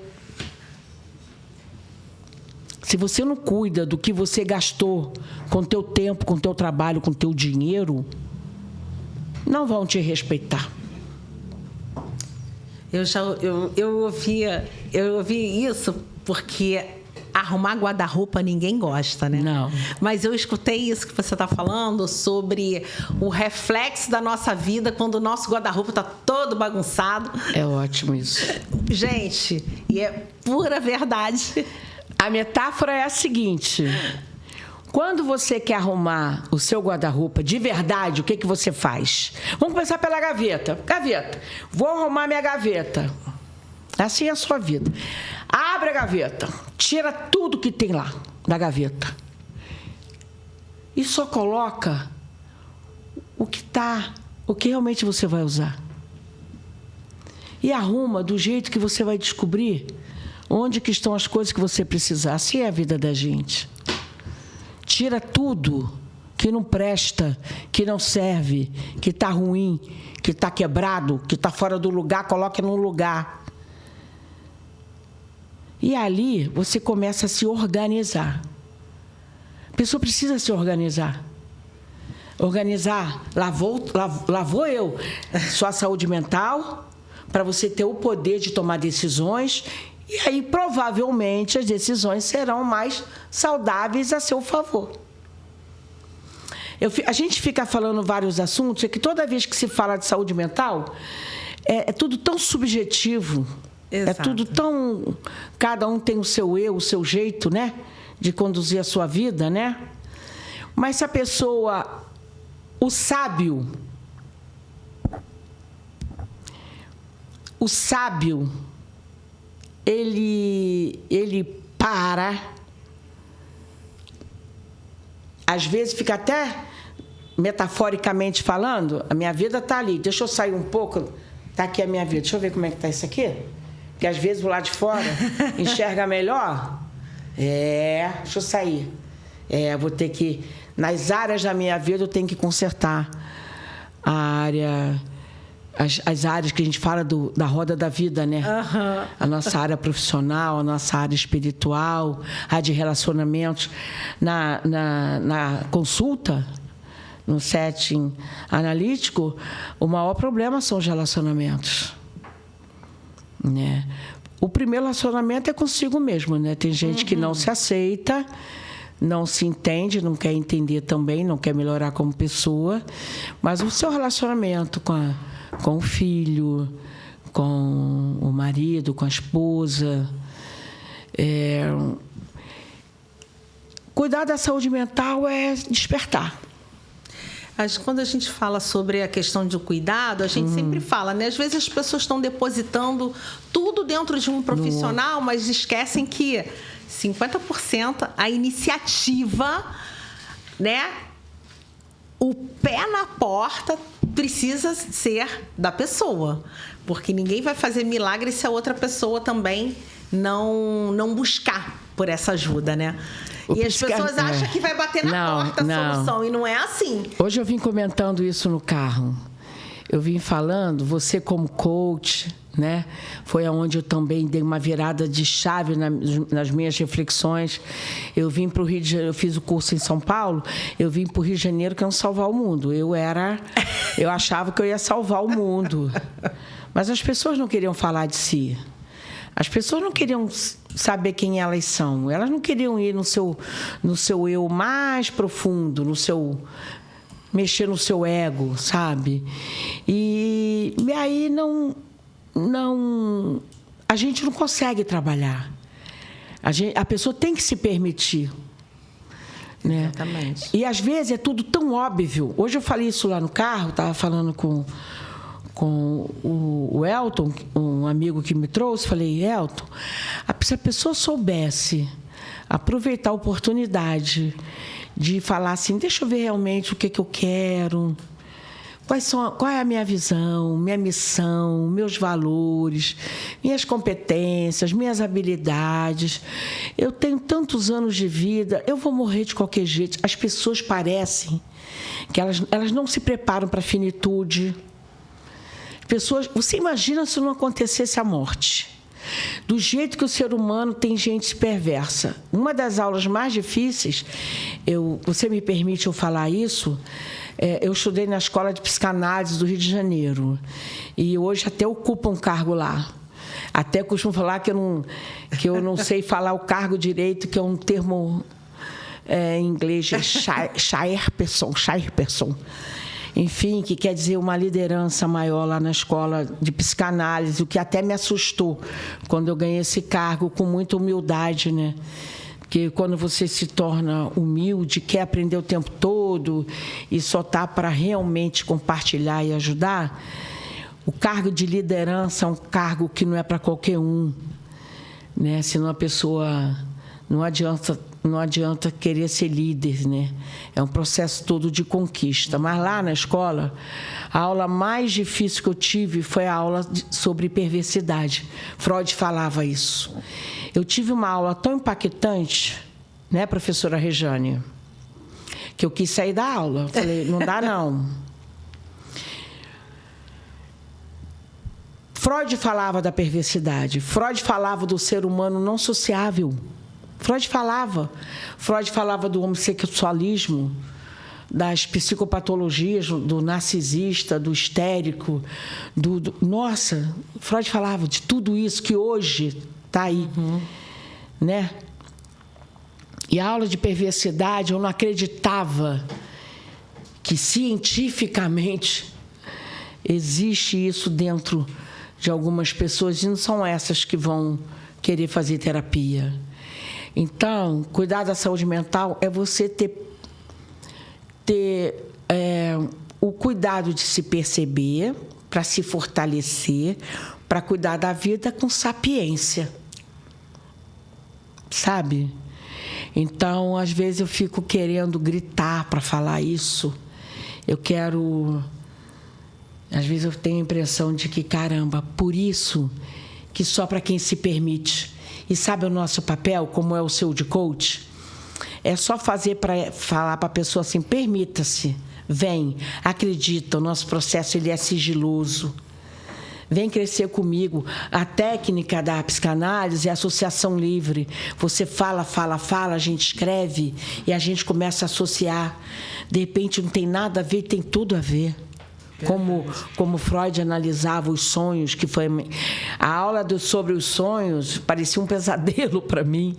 Se você não cuida do que você gastou com o teu tempo, com o teu trabalho, com o teu dinheiro, não vão te respeitar. Eu ouvi isso porque arrumar guarda-roupa ninguém gosta, né? Não. Mas eu escutei isso que você está falando sobre o reflexo da nossa vida quando o nosso guarda-roupa está todo bagunçado. É ótimo isso. Gente, e é pura verdade. A metáfora é a seguinte: quando você quer arrumar o seu guarda-roupa de verdade, o que você faz? Vamos começar pela gaveta. Gaveta. Vou arrumar minha gaveta. Assim é a sua vida. Abre a gaveta. Tira tudo que tem lá da gaveta. E só coloca o que realmente você vai usar. E arruma do jeito que você vai descobrir onde que estão as coisas que você precisar. Assim é a vida da gente. Tira tudo que não presta, que não serve, que está ruim, que está quebrado, que está fora do lugar, coloca no lugar. E ali você começa a se organizar. A pessoa precisa se organizar. Organizar, lá vou eu, sua saúde mental, para você ter o poder de tomar decisões. E aí, provavelmente, as decisões serão mais saudáveis a seu favor. A gente fica falando vários assuntos, é que toda vez que se fala de saúde mental, é tudo tão subjetivo. Exato. É tudo tão... Cada um tem o seu eu, o seu jeito, né? De conduzir a sua vida, né? Mas se a pessoa... O sábio, ele para, às vezes fica até metaforicamente falando, a minha vida está ali, deixa eu sair um pouco, está aqui a minha vida, deixa eu ver como é que está isso aqui, porque às vezes o lado de fora enxerga melhor, deixa eu sair, vou ter que, nas áreas da minha vida eu tenho que consertar a área... As áreas que a gente fala da roda da vida, né? Uhum. A nossa área profissional, a nossa área espiritual, a de relacionamentos. Na consulta, no setting analítico, o maior problema são os relacionamentos. Né? O primeiro relacionamento é consigo mesmo, né? Tem gente que não se aceita, não se entende, não quer entender também, não quer melhorar como pessoa, mas o seu relacionamento com o filho, com o marido, com a esposa. Cuidar da saúde mental é despertar. Quando a gente fala sobre a questão do cuidado, a gente sempre fala, né? Às vezes as pessoas estão depositando tudo dentro de um profissional, mas esquecem que 50% a iniciativa, né? O pé na porta precisa ser da pessoa, porque ninguém vai fazer milagre se a outra pessoa também não buscar por essa ajuda, né? E as pessoas acham que vai bater na porta a solução, e não é assim. Hoje eu vim comentando isso no carro. Eu vim falando, você como coach, né? Foi aonde eu também dei uma virada de chave nas minhas reflexões. Eu vim para o Rio de Janeiro, eu fiz o curso em São Paulo, eu vim para o Rio de Janeiro querendo salvar o mundo. Eu achava que eu ia salvar o mundo. Mas as pessoas não queriam falar de si. As pessoas não queriam saber quem elas são. Elas não queriam ir no seu eu mais profundo, mexer no seu ego, sabe? E E aí a gente não consegue trabalhar. A pessoa tem que se permitir. Né? Exatamente. E às vezes é tudo tão óbvio. Hoje eu falei isso lá no carro, estava falando com o Elton, um amigo que me trouxe. Falei, Elton, se a pessoa soubesse aproveitar a oportunidade de falar assim, deixa eu ver realmente o que eu quero, qual é a minha visão, minha missão, meus valores, minhas competências, minhas habilidades. Eu tenho tantos anos de vida, eu vou morrer de qualquer jeito. As pessoas parecem que elas não se preparam para a finitude. Você imagina se não acontecesse a morte? Do jeito que o ser humano tem gente perversa. Uma das aulas mais difíceis, você me permite eu falar isso, eu estudei na Escola de Psicanálise do Rio de Janeiro. E hoje até ocupo um cargo lá. Até costumo falar que eu não sei falar o cargo direito, que é um termo em inglês, chairperson. Enfim, que quer dizer uma liderança maior lá na escola de psicanálise, o que até me assustou quando eu ganhei esse cargo, com muita humildade, né? Porque quando você se torna humilde, quer aprender o tempo todo e só está para realmente compartilhar e ajudar, o cargo de liderança é um cargo que não é para qualquer um, né? Senão a pessoa não adianta querer ser líder, né? É um processo todo de conquista. Mas lá na escola, a aula mais difícil que eu tive foi a aula sobre perversidade. Freud falava isso. Eu tive uma aula tão impactante, né, professora Rejane, que eu quis sair da aula. Falei, não dá não. Freud falava da perversidade. Freud falava do ser humano não sociável. Freud falava do homossexualismo, das psicopatologias, do narcisista, do histérico, Nossa, Freud falava de tudo isso que hoje está aí, né? E a aula de perversidade, eu não acreditava que cientificamente existe isso dentro de algumas pessoas, e não são essas que vão querer fazer terapia. Então, cuidar da saúde mental é você ter o cuidado de se perceber, para se fortalecer, para cuidar da vida com sapiência. Sabe? Então, às vezes, eu fico querendo gritar para falar isso. Às vezes, eu tenho a impressão de que, caramba, por isso que só para quem se permite. E sabe o nosso papel, como é o seu de coach? É só falar para a pessoa assim, permita-se, vem, acredita, o nosso processo ele é sigiloso. Vem crescer comigo. A técnica da psicanálise é associação livre. Você fala, a gente escreve e a gente começa a associar. De repente não tem nada a ver, tem tudo a ver. Como Freud analisava os sonhos, que foi a aula sobre os sonhos, parecia um pesadelo para mim.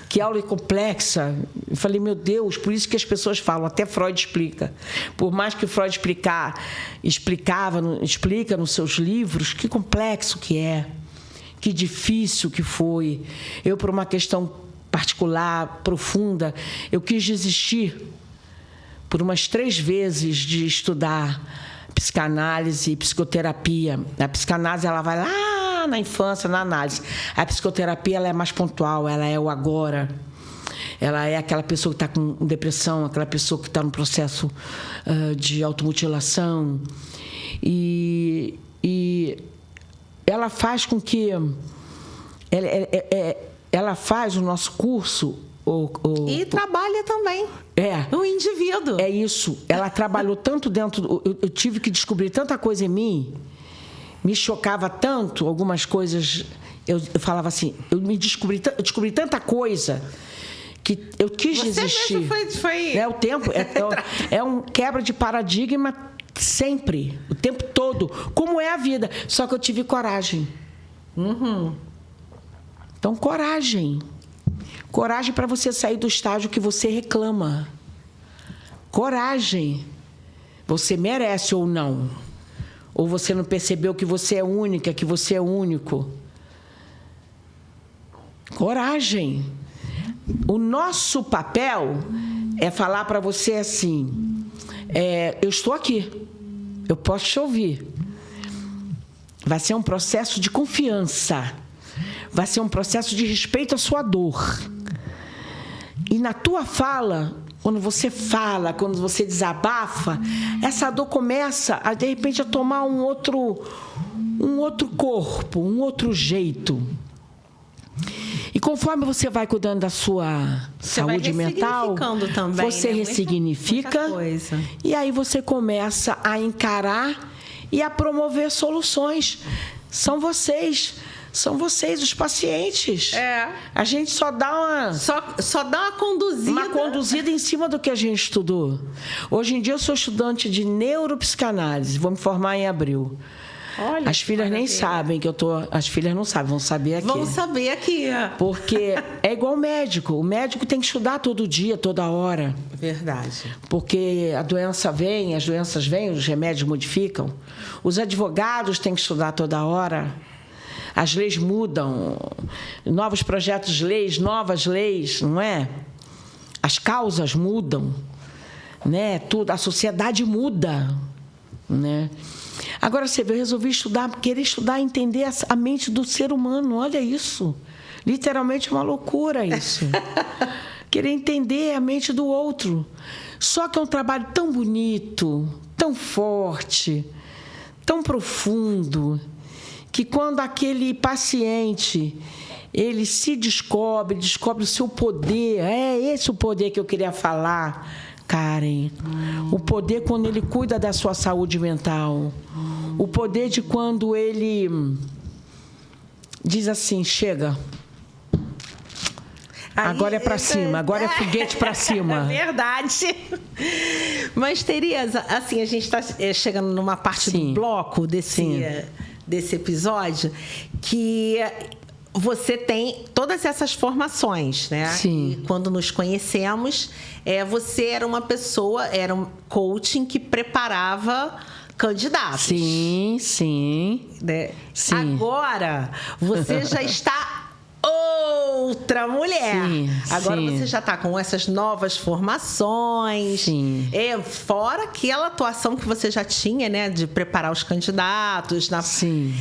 Que aula complexa. Eu falei, meu Deus, por isso que as pessoas falam, até Freud explica. Por mais que Freud explica nos seus livros, que complexo que é, que difícil que foi. Eu, por uma questão particular, profunda, eu quis desistir por umas 3 vezes de estudar psicanálise e psicoterapia. A psicanálise ela vai lá na infância, na análise. A psicoterapia ela é mais pontual, ela é o agora. Ela é aquela pessoa que está com depressão, aquela pessoa que está no processo de automutilação. E ela faz com que... Ela faz o nosso curso... E trabalha também o indivíduo. É isso. Ela trabalhou tanto dentro... Eu tive que descobrir tanta coisa em mim, me chocava tanto, algumas coisas... Eu falava assim, eu descobri tanta coisa que eu quis desistir. Mesmo foi... O tempo é um quebra de paradigma sempre, o tempo todo. Como é a vida. Só que eu tive coragem. Então, coragem. Coragem para você sair do estágio que você reclama. Coragem. Você merece ou não. Ou você não percebeu que você é única, que você é único? Coragem. O nosso papel é falar para você assim, eu estou aqui, eu posso te ouvir. Vai ser um processo de confiança, vai ser um processo de respeito à sua dor. E na tua fala, quando você fala, quando você desabafa, essa dor começa, de repente, a tomar um outro corpo, um outro jeito. E conforme você vai cuidando da sua saúde mental, também, você ressignifica, muita coisa. E aí você começa a encarar e a promover soluções. São vocês os pacientes. A gente só dá uma conduzida em cima do que a gente estudou. Hoje em dia eu sou estudante de neuropsicanálise, vou me formar em abril. Olha, as filhas nem sabem que eu tô. As filhas não sabem, vão saber aqui. Vão saber aqui. Porque é igual médico. O médico tem que estudar todo dia, toda hora. Verdade. Porque a doença vem, as doenças vêm, os remédios modificam. Os advogados têm que estudar toda hora. As leis mudam. Novos projetos de leis, novas leis, não é? As causas mudam, né? Tudo, a sociedade muda, né? Agora, você vê, eu resolvi querer estudar, entender a mente do ser humano. Olha isso. Literalmente uma loucura isso. Querer entender a mente do outro. Só que é um trabalho tão bonito, tão forte, tão profundo, que quando aquele paciente, ele se descobre o seu poder, é esse o poder que eu queria falar, Karen. O poder quando ele cuida da sua saúde mental. O poder de quando ele diz assim, chega. Agora é para cima, agora é foguete para cima. É verdade. Mas, Tereza, assim, a gente está chegando numa parte do bloco desse episódio que você tem todas essas formações, né? Sim. E quando nos conhecemos, você era uma pessoa, era um coaching que preparava candidatos. Sim, sim. Né? Sim. Agora, você já está outra mulher. Agora você já está com essas novas formações. Sim. Fora aquela atuação que você já tinha, né? De preparar os candidatos. Sim.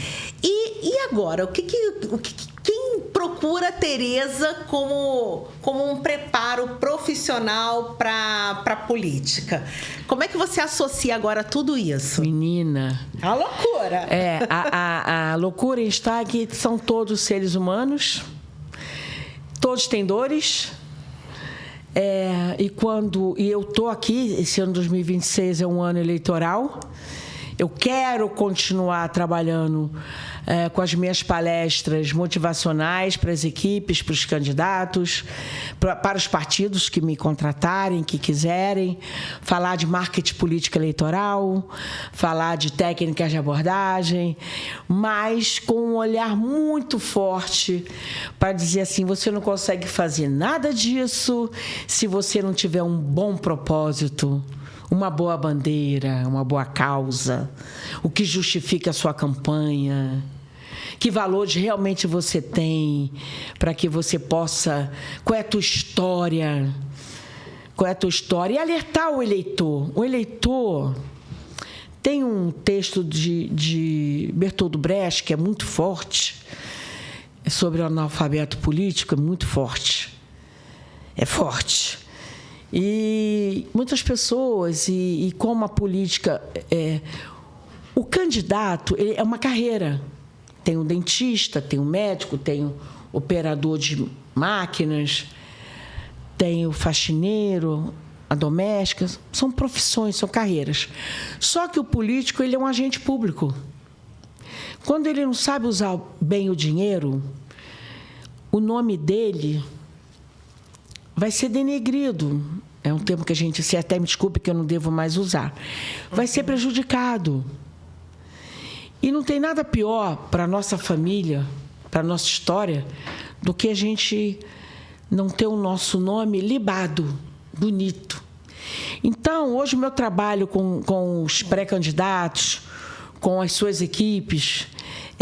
E agora? Quem procura a Tereza como um preparo profissional para a política? Como é que você associa agora tudo isso? Menina. A loucura. A loucura está que são todos seres humanos, todos têm dores. E eu estou aqui, esse ano 2026 é um ano eleitoral. Eu quero continuar trabalhando com as minhas palestras motivacionais para as equipes, para os candidatos, para os partidos que me contratarem, que quiserem, falar de marketing política eleitoral, falar de técnicas de abordagem, mas com um olhar muito forte para dizer assim, você não consegue fazer nada disso se você não tiver um bom propósito, uma boa bandeira, uma boa causa, o que justifica a sua campanha, que valores realmente você tem para que você possa... Qual é a tua história? E alertar o eleitor. O eleitor... Tem um texto de Bertold Brecht que é muito forte, sobre o analfabeto político, é muito forte. É forte. E muitas pessoas, e como a política... o candidato é uma carreira. Tem o dentista, tem o médico, tem o operador de máquinas, tem o faxineiro, a doméstica. São profissões, são carreiras. Só que o político, ele é um agente público. Quando ele não sabe usar bem o dinheiro, o nome dele vai ser denegrido. É um termo que a gente, se até me desculpe que eu não devo mais usar. Vai ser prejudicado. E não tem nada pior para a nossa família, para a nossa história, do que a gente não ter o nosso nome libado, bonito. Então, hoje o meu trabalho com os pré-candidatos, com as suas equipes,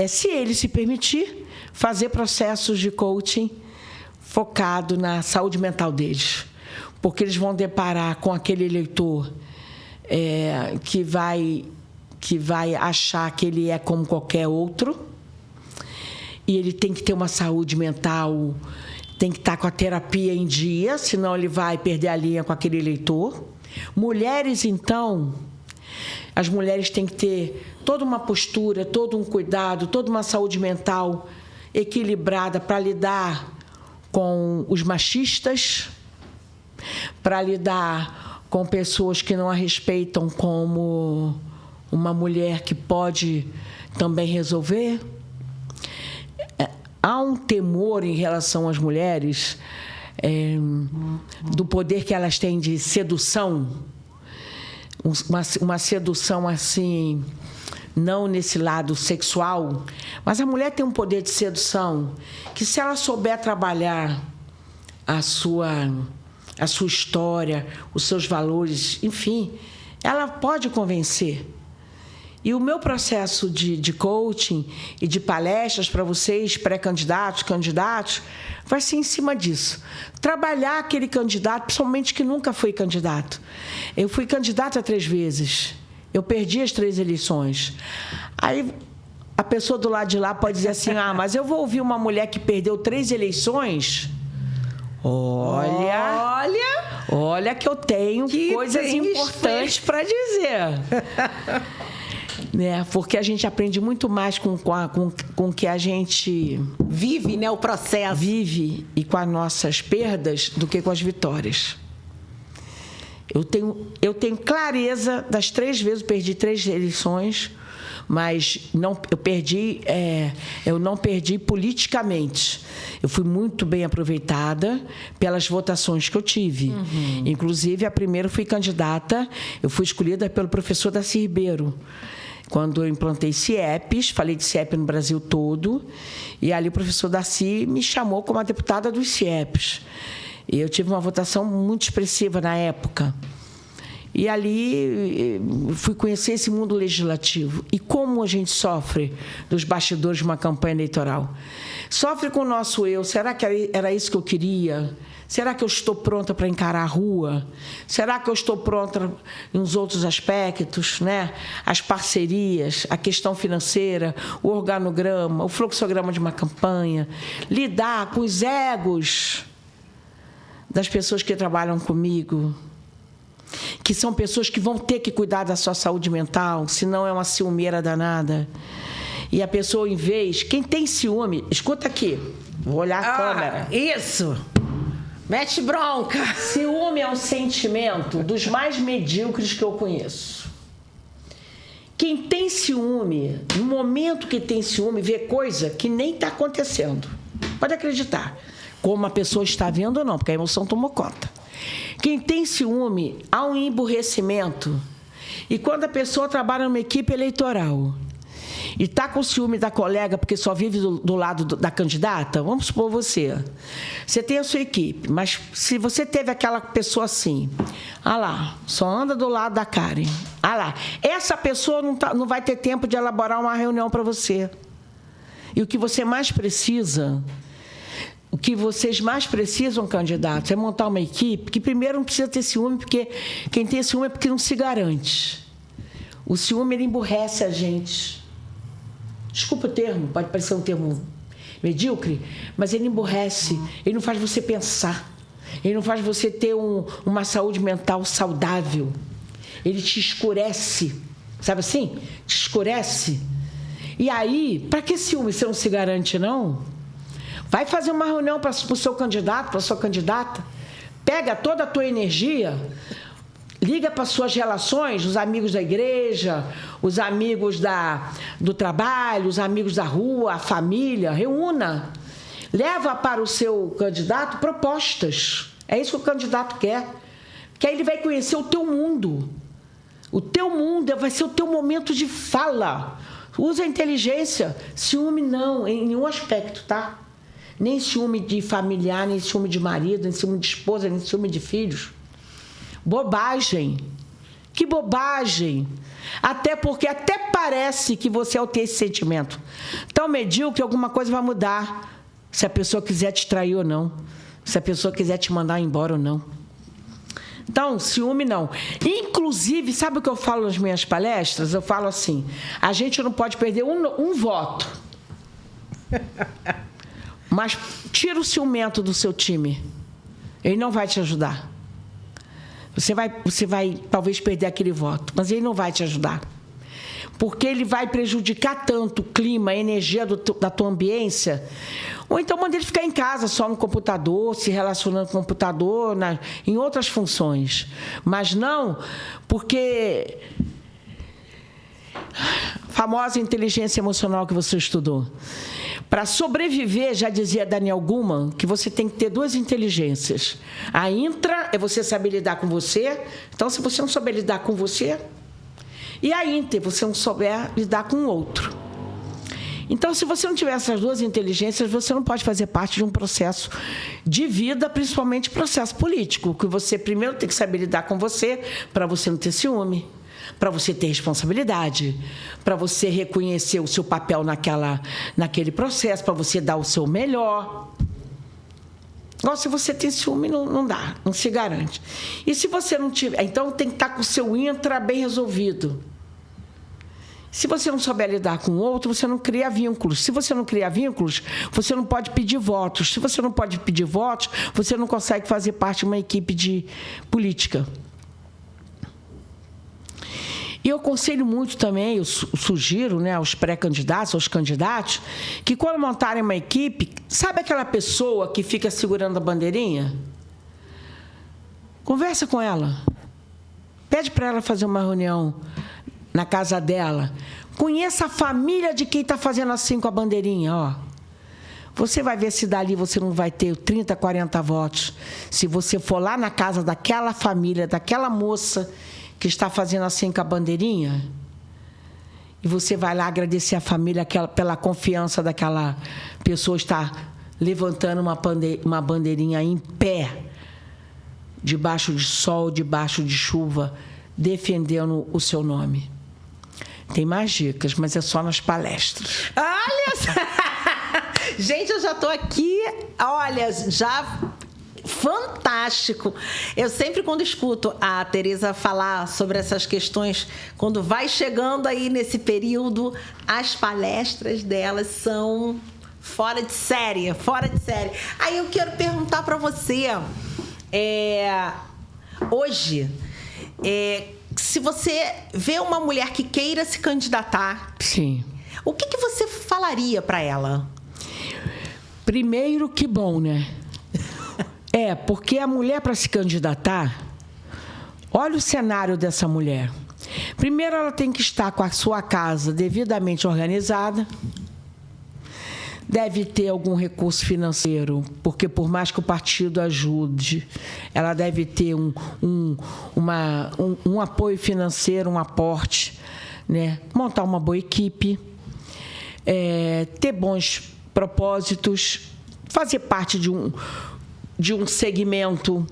se ele se permitir, fazer processos de coaching focado na saúde mental deles. Porque eles vão deparar com aquele eleitor que vai achar que ele é como qualquer outro, e ele tem que ter uma saúde mental, tem que estar com a terapia em dia, senão ele vai perder a linha com aquele eleitor. Mulheres, então, as mulheres têm que ter toda uma postura, todo um cuidado, toda uma saúde mental equilibrada para lidar com os machistas, para lidar com pessoas que não a respeitam como uma mulher que pode também resolver. Há um temor em relação às mulheres, do poder que elas têm de sedução, uma sedução assim, não nesse lado sexual, mas a mulher tem um poder de sedução que, se ela souber trabalhar a sua história, os seus valores, enfim, ela pode convencer. E o meu processo de coaching e de palestras para vocês, pré-candidatos, candidatos, vai ser em cima disso. Trabalhar aquele candidato, principalmente que nunca foi candidato. Eu fui candidata 3 vezes. Eu perdi as 3 eleições. Aí a pessoa do lado de lá pode dizer assim, mas eu vou ouvir uma mulher que perdeu 3 eleições? Olha que eu tenho que coisas importantes para dizer. Porque a gente aprende muito mais com o que a gente vive, né? O processo. Vive, e com as nossas perdas, do que com as vitórias. Eu tenho clareza das 3 vezes, eu perdi 3 eleições, mas eu não perdi politicamente. Eu fui muito bem aproveitada pelas votações que eu tive. Uhum. Inclusive, a primeira fui candidata, eu fui escolhida pelo professor Darcy Ribeiro. Quando eu implantei CIEPs, falei de CIEP no Brasil todo, e ali o professor Darcy me chamou como a deputada dos CIEPs. E eu tive uma votação muito expressiva na época. E ali fui conhecer esse mundo legislativo. E como a gente sofre dos bastidores de uma campanha eleitoral. Sofre com o nosso eu. Será que era isso que eu queria? Será que eu estou pronta para encarar a rua? Será que eu estou pronta nos outros aspectos, né? As parcerias, a questão financeira, o organograma, o fluxograma de uma campanha, lidar com os egos das pessoas que trabalham comigo, que são pessoas que vão ter que cuidar da sua saúde mental, senão é uma ciumeira danada. E a pessoa, em vez... Quem tem ciúme... Escuta aqui. Vou olhar a câmera. Isso. Mete bronca. Ciúme é um sentimento dos mais medíocres que eu conheço. Quem tem ciúme, no momento que tem ciúme, vê coisa que nem está acontecendo. Pode acreditar. Como a pessoa está vendo ou não, porque a emoção tomou conta. Quem tem ciúme, há um emburrecimento. E quando a pessoa trabalha numa equipe eleitoral e está com ciúme da colega porque só vive do lado da candidata, vamos supor você tem a sua equipe, mas se você teve aquela pessoa assim, só anda do lado da Karen, essa pessoa não vai ter tempo de elaborar uma reunião para você. E o que você mais precisa... O que vocês mais precisam, candidatos, é montar uma equipe que, primeiro, não precisa ter ciúme, porque quem tem ciúme é porque não se garante. O ciúme, ele emburrece a gente. Desculpa o termo, pode parecer um termo medíocre, mas ele emburrece, ele não faz você pensar, ele não faz você ter uma saúde mental saudável. Ele te escurece, sabe assim? Te escurece. E aí, para que ciúme? Você não se garante, não? Vai fazer uma reunião para o seu candidato, para a sua candidata. Pega toda a tua energia, liga para as suas relações, os amigos da igreja, os amigos do trabalho, os amigos da rua, a família. Reúna. Leva para o seu candidato propostas. É isso que o candidato quer. Que aí ele vai conhecer o teu mundo. O teu mundo vai ser o teu momento de fala. Usa a inteligência. Ciúme não, em nenhum aspecto, tá? Nem ciúme de familiar, nem ciúme de marido, nem ciúme de esposa, nem ciúme de filhos. Bobagem. Que bobagem. Até porque até parece que você, ao ter esse sentimento tão medíocre, alguma coisa vai mudar. Se a pessoa quiser te trair ou não. Se a pessoa quiser te mandar embora ou não. Então, ciúme não. Inclusive, sabe o que eu falo nas minhas palestras? Eu falo assim, a gente não pode perder um voto. Mas tira o ciumento do seu time. Ele não vai te ajudar. Você vai talvez perder aquele voto, mas ele não vai te ajudar. Porque ele vai prejudicar tanto o clima, a energia da tua ambiência. Ou então manda ele ficar em casa só no computador, se relacionando com o computador, em outras funções. Mas não porque... Famosa inteligência emocional que você estudou. Para sobreviver, já dizia Daniel Goleman, que você tem que ter 2 inteligências. A intra é você saber lidar com você. Então, se você não souber lidar com você... E a inter, você não souber lidar com o outro. Então, se você não tiver essas 2 inteligências, você não pode fazer parte de um processo de vida, principalmente processo político, que você primeiro tem que saber lidar com você, para você não ter ciúme, para você ter responsabilidade, para você reconhecer o seu papel naquele processo, para você dar o seu melhor. Agora, se você tem ciúme, não dá, não se garante. E se você não tiver... Então, tem que estar com o seu intra bem resolvido. Se você não souber lidar com o outro, você não cria vínculos. Se você não cria vínculos, você não pode pedir votos. Se você não pode pedir votos, você não consegue fazer parte de uma equipe de política. E eu aconselho muito também, eu sugiro, né, aos pré-candidatos, aos candidatos, que quando montarem uma equipe, sabe aquela pessoa que fica segurando a bandeirinha? Conversa com ela. Pede para ela fazer uma reunião na casa dela. Conheça a família de quem está fazendo assim com a bandeirinha, ó. Você vai ver se dali você não vai ter 30, 40 votos. Se você for lá na casa daquela família, daquela moça que está fazendo assim com a bandeirinha, e você vai lá agradecer a família pela confiança daquela pessoa estar levantando uma bandeirinha em pé, debaixo de sol, debaixo de chuva, defendendo o seu nome. Tem mais dicas, mas é só nas palestras. Olha! Gente, eu já estou aqui, olha, já... Fantástico! Eu sempre, quando escuto a Tereza falar sobre essas questões, quando vai chegando aí nesse período, as palestras delas são fora de série, fora de série. Aí eu quero perguntar para você, hoje, se você vê uma mulher que queira se candidatar, sim, o que você falaria para ela? Primeiro, que bom, né? Porque a mulher, para se candidatar, olha o cenário dessa mulher. Primeiro, ela tem que estar com a sua casa devidamente organizada. Deve ter algum recurso financeiro, porque por mais que o partido ajude, ela deve ter um apoio financeiro, um aporte, né? Montar uma boa equipe, ter bons propósitos, fazer parte de um segmento,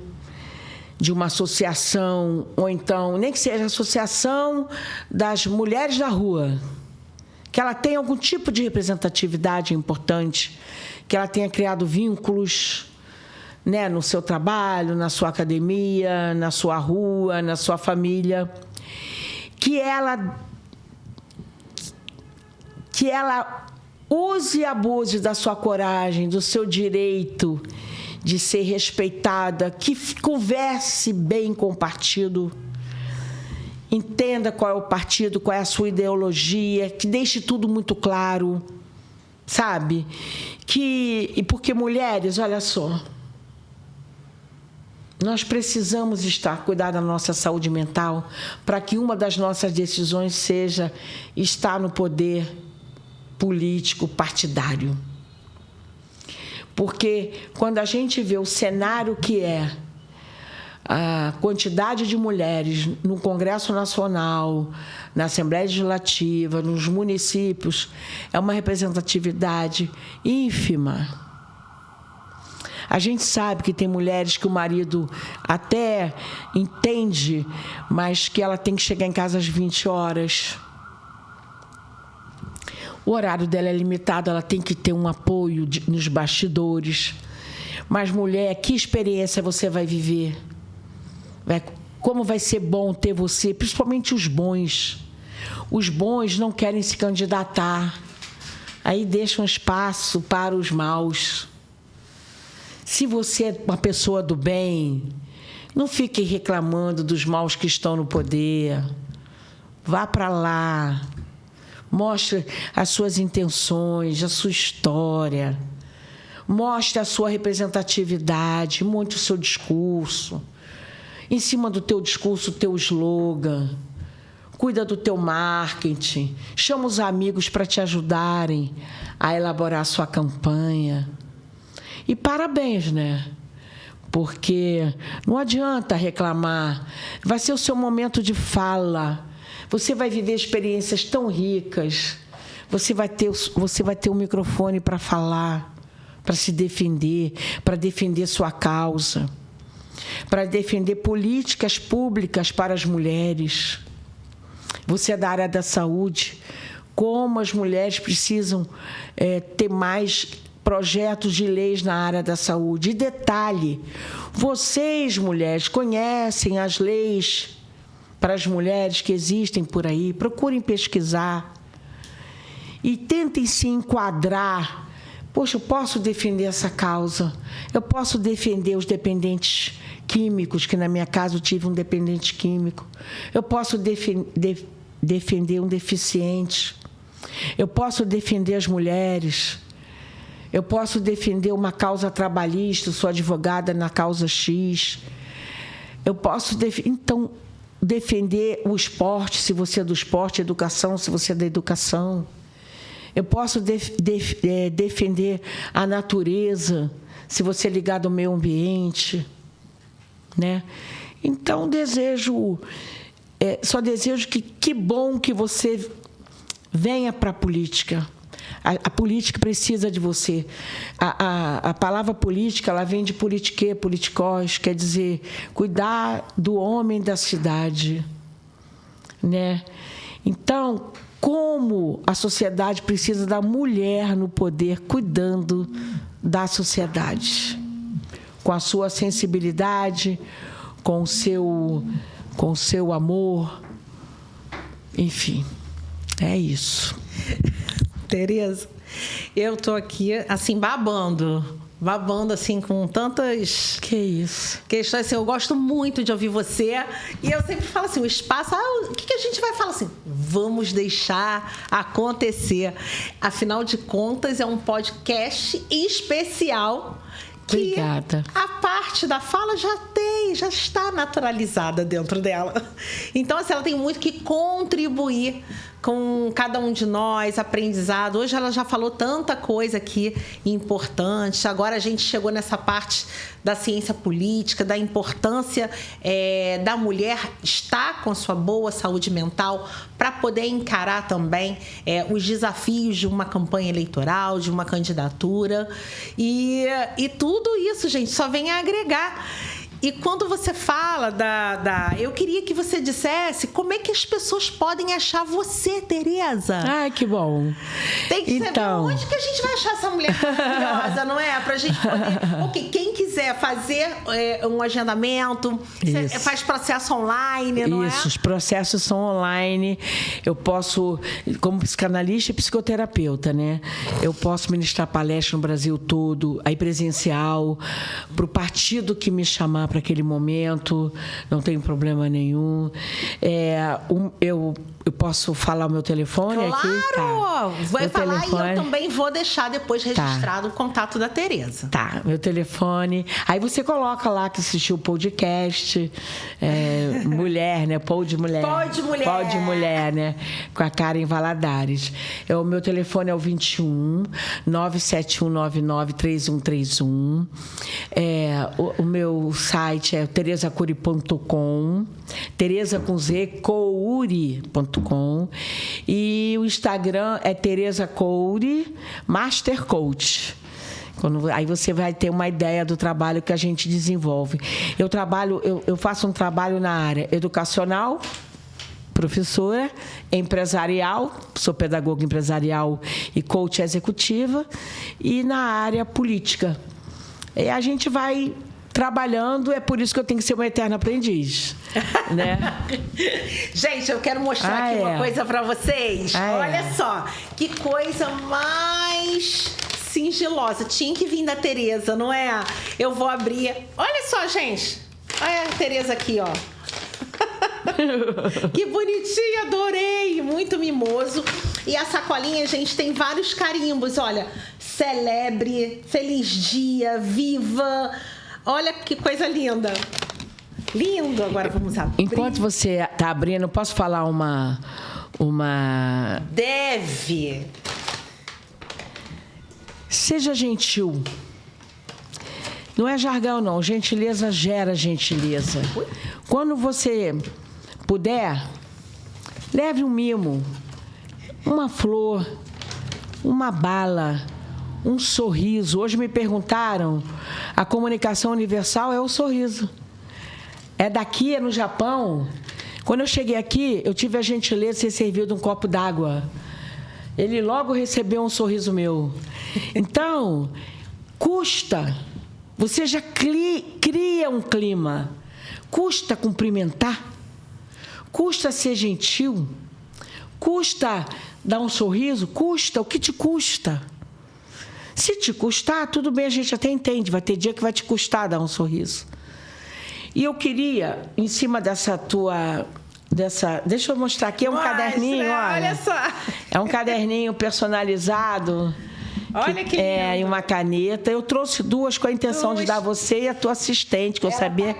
de uma associação, ou então, nem que seja a associação das mulheres da rua, que ela tenha algum tipo de representatividade importante, que ela tenha criado vínculos, né, no seu trabalho, na sua academia, na sua rua, na sua família, que ela use e abuse da sua coragem, do seu direito de ser respeitada, que converse bem com o partido, entenda qual é o partido, qual é a sua ideologia, que deixe tudo muito claro, sabe? E porque mulheres, olha só, nós precisamos cuidar da nossa saúde mental para que uma das nossas decisões seja estar no poder político partidário. Porque quando a gente vê o cenário que é a quantidade de mulheres no Congresso Nacional, na Assembleia Legislativa, nos municípios, é uma representatividade ínfima. A gente sabe que tem mulheres que o marido até entende, mas que ela tem que chegar em casa às 20 horas. O horário dela é limitado, ela tem que ter um apoio nos bastidores. Mas, mulher, que experiência você vai viver? Como vai ser bom ter você, principalmente os bons. Os bons não querem se candidatar. Aí deixam espaço para os maus. Se você é uma pessoa do bem, não fique reclamando dos maus que estão no poder. Vá para lá. Mostre as suas intenções, a sua história. Mostre a sua representatividade, monte o seu discurso. Em cima do teu discurso, o teu slogan. Cuida do teu marketing. Chama os amigos para te ajudarem a elaborar a sua campanha. E parabéns, né? Porque não adianta reclamar. Vai ser o seu momento de fala. Você vai viver experiências tão ricas. Você vai ter um microfone para falar, para se defender, para defender sua causa, para defender políticas públicas para as mulheres. Você é da área da saúde. Como as mulheres precisam ter mais projetos de leis na área da saúde. E detalhe, vocês, mulheres, conhecem as leis para as mulheres que existem por aí. Procurem pesquisar e tentem se enquadrar. Poxa, eu posso defender essa causa. Eu posso defender os dependentes químicos, que na minha casa eu tive um dependente químico. Eu posso defender um deficiente. Eu posso defender as mulheres. Eu posso defender uma causa trabalhista, sou advogada na causa X. Eu posso defender o esporte, se você é do esporte, educação, se você é da educação. Eu posso defender a natureza, se você é ligado ao meio ambiente, né? Então, só desejo que bom que você venha para a política. A política precisa de você. A palavra política, ela vem de politique, politikos, quer dizer, cuidar do homem da cidade, né? Então, como a sociedade precisa da mulher no poder, cuidando da sociedade, com a sua sensibilidade, com o seu amor, enfim, é isso. Tereza, eu tô aqui, assim, babando, assim, com tantas... Que isso. Questões, assim, eu gosto muito de ouvir você. E eu sempre falo assim, o espaço... o que a gente vai falar assim? Vamos deixar acontecer. Afinal de contas, é um podcast especial que Obrigada. A parte da fala já está naturalizada dentro dela. Então, assim, ela tem muito que contribuir com cada um de nós, aprendizado. Hoje ela já falou tanta coisa aqui importante. Agora a gente chegou nessa parte da ciência política, da importância da mulher estar com a sua boa saúde mental para poder encarar também os desafios de uma campanha eleitoral, de uma candidatura. E tudo isso, gente, só vem a agregar. E quando você fala eu queria que você dissesse como é que as pessoas podem achar você, Tereza. Ai, que bom. Tem que saber onde que a gente vai achar essa mulher maravilhosa, não é? Pra gente poder... Ok, quem quiser fazer um agendamento, faz processo online, não é? Isso, os processos são online. Eu posso, como psicanalista e psicoterapeuta, né? Eu posso ministrar palestra no Brasil todo, aí presencial, para o partido que me chamar para aquele momento, não tem problema nenhum. Eu posso falar o meu telefone aqui? Claro! Vai meu falar telefone. E eu também vou deixar depois registrado o contato da Tereza. Tá, meu telefone. Aí você coloca lá que assistiu o podcast Mulher, né? Pode Mulher. Pode Mulher. Pode Mulher, né? Com a Karen Valadares. O meu telefone é o 21 97199 3131. O meu site é terezacuri.com, Tereza com Z, couri.com, e o Instagram é Tereza Couri Master Coach, Aí você vai ter uma ideia do trabalho que a gente desenvolve. Eu faço um trabalho na área educacional, professora, empresarial, sou pedagoga empresarial e coach executiva, e na área política. E a gente vai trabalhando, é por isso que eu tenho que ser uma eterna aprendiz, né? Gente, eu quero mostrar aqui uma coisa para vocês. Olha só, que coisa mais sigilosa. Tinha que vir da Tereza, não é? Eu vou abrir. Olha só, gente. Olha a Tereza aqui, ó. Que bonitinho, adorei. Muito mimoso. E a sacolinha, gente, tem vários carimbos. Olha, celebre, feliz dia, viva. Olha que coisa linda. Lindo. Agora vamos abrir. Enquanto você tá abrindo, posso falar uma... Deve. Seja gentil. Não é jargão, não. Gentileza gera gentileza. Quando você puder, leve um mimo, uma flor, uma bala, um sorriso. Hoje me perguntaram, a comunicação universal é o sorriso. É daqui, é no Japão. Quando eu cheguei aqui, eu tive a gentileza de ser servido um copo d'água. Ele logo recebeu um sorriso meu. Então, custa. Você já cria um clima. Custa cumprimentar. Custa ser gentil. Custa dar um sorriso. Custa. O que te custa? Se te custar, tudo bem, a gente até entende. Vai ter dia que vai te custar dar um sorriso. E eu queria, em cima dessa tua... deixa eu mostrar aqui, é um caderninho, olha só. É um caderninho personalizado. Olha que lindo. E uma caneta. Eu trouxe duas com a intenção de dar a você e a tua assistente, que eu sabia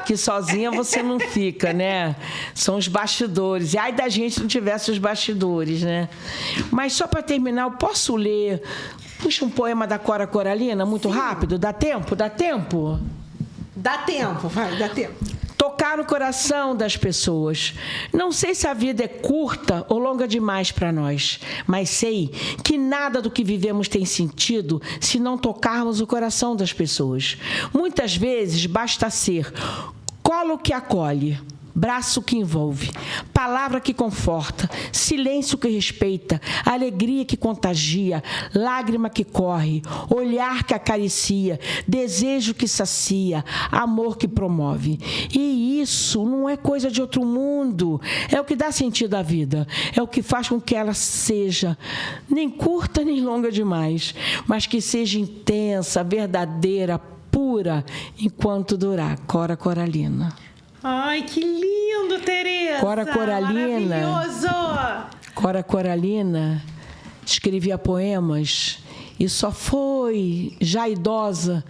que sozinha você não fica, né? São os bastidores. E ai da gente se não tivesse os bastidores, né? Mas só para terminar, eu posso ler... Puxa um poema da Cora Coralina, muito rápido. Dá tempo? Dá tempo? Dá tempo, vai, dá tempo. Tocar no coração das pessoas. Não sei se a vida é curta ou longa demais para nós, mas sei que nada do que vivemos tem sentido se não tocarmos o coração das pessoas. Muitas vezes basta ser colo que acolhe, braço que envolve, palavra que conforta, silêncio que respeita, alegria que contagia, lágrima que corre, olhar que acaricia, desejo que sacia, amor que promove. E isso não é coisa de outro mundo, é o que dá sentido à vida, é o que faz com que ela seja nem curta nem longa demais, mas que seja intensa, verdadeira, pura, enquanto durar. Cora Coralina. Ai, que lindo, Tereza! Cora Coralina. Maravilhoso! Cora Coralina escrevia poemas e só foi, já idosa,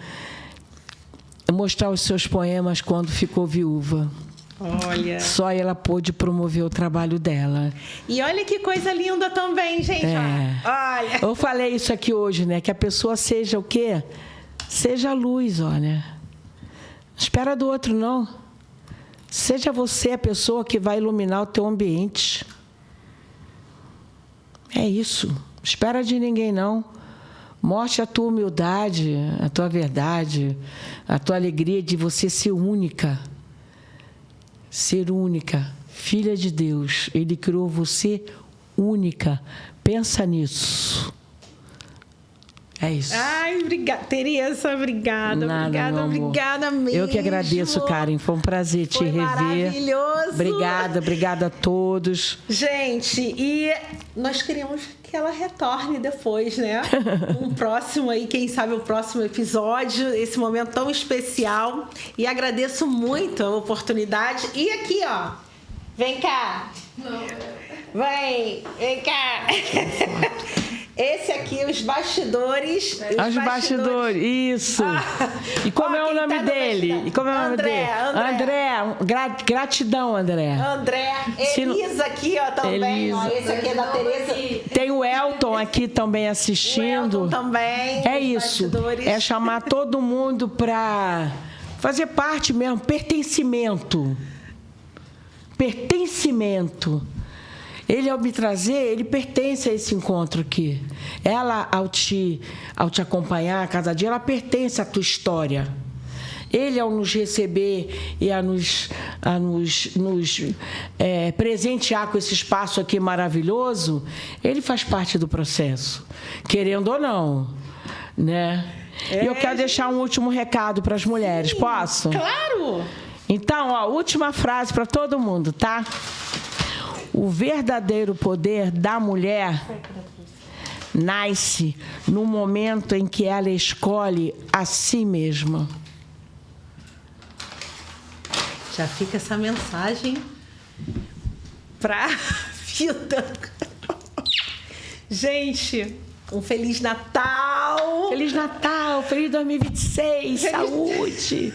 mostrar os seus poemas quando ficou viúva. Olha. Só ela pôde promover o trabalho dela. E olha que coisa linda também, gente. Olha. Eu falei isso aqui hoje, né? Que a pessoa seja o quê? Seja a luz, olha. Não espera do outro, não. Seja você a pessoa que vai iluminar o teu ambiente. É isso. Não espera de ninguém, não. Mostre a tua humildade, a tua verdade, a tua alegria de você ser única. Ser única. Filha de Deus. Ele criou você única. Pensa nisso. É isso. Ai, obrigada, Tereza, obrigada, Nada, obrigada mesmo. Eu que agradeço, Karen. Foi um prazer te rever. Maravilhoso. Obrigada a todos. Gente, e nós queremos que ela retorne depois, né? Um próximo aí, quem sabe o próximo episódio, esse momento tão especial. E agradeço muito a oportunidade. E aqui, ó, vem cá. Vem cá. Esse aqui, os bastidores. Os bastidores, isso. E como é o nome dele? E como é o nome dele? André. Gratidão, André. André. Elisa aqui, ó, também. Elisa. Ó, esse aqui é da Tereza. Tem o Elton aqui também assistindo. O Elton também. É isso. Bastidores. É chamar todo mundo para fazer parte mesmo. Pertencimento. Ele, ao me trazer, ele pertence a esse encontro aqui. Ela, ao te acompanhar cada dia, ela pertence à tua história. Ele, ao nos receber e a nos presentear com esse espaço aqui maravilhoso, ele faz parte do processo, querendo ou não, né? E eu quero deixar um último recado para as mulheres. Sim, posso? Claro! Então, ó, última frase para todo mundo, tá? O verdadeiro poder da mulher nasce no momento em que ela escolhe a si mesma. Já fica essa mensagem pra vida. Gente, um Feliz Natal! Feliz Natal, feliz 2026, saúde!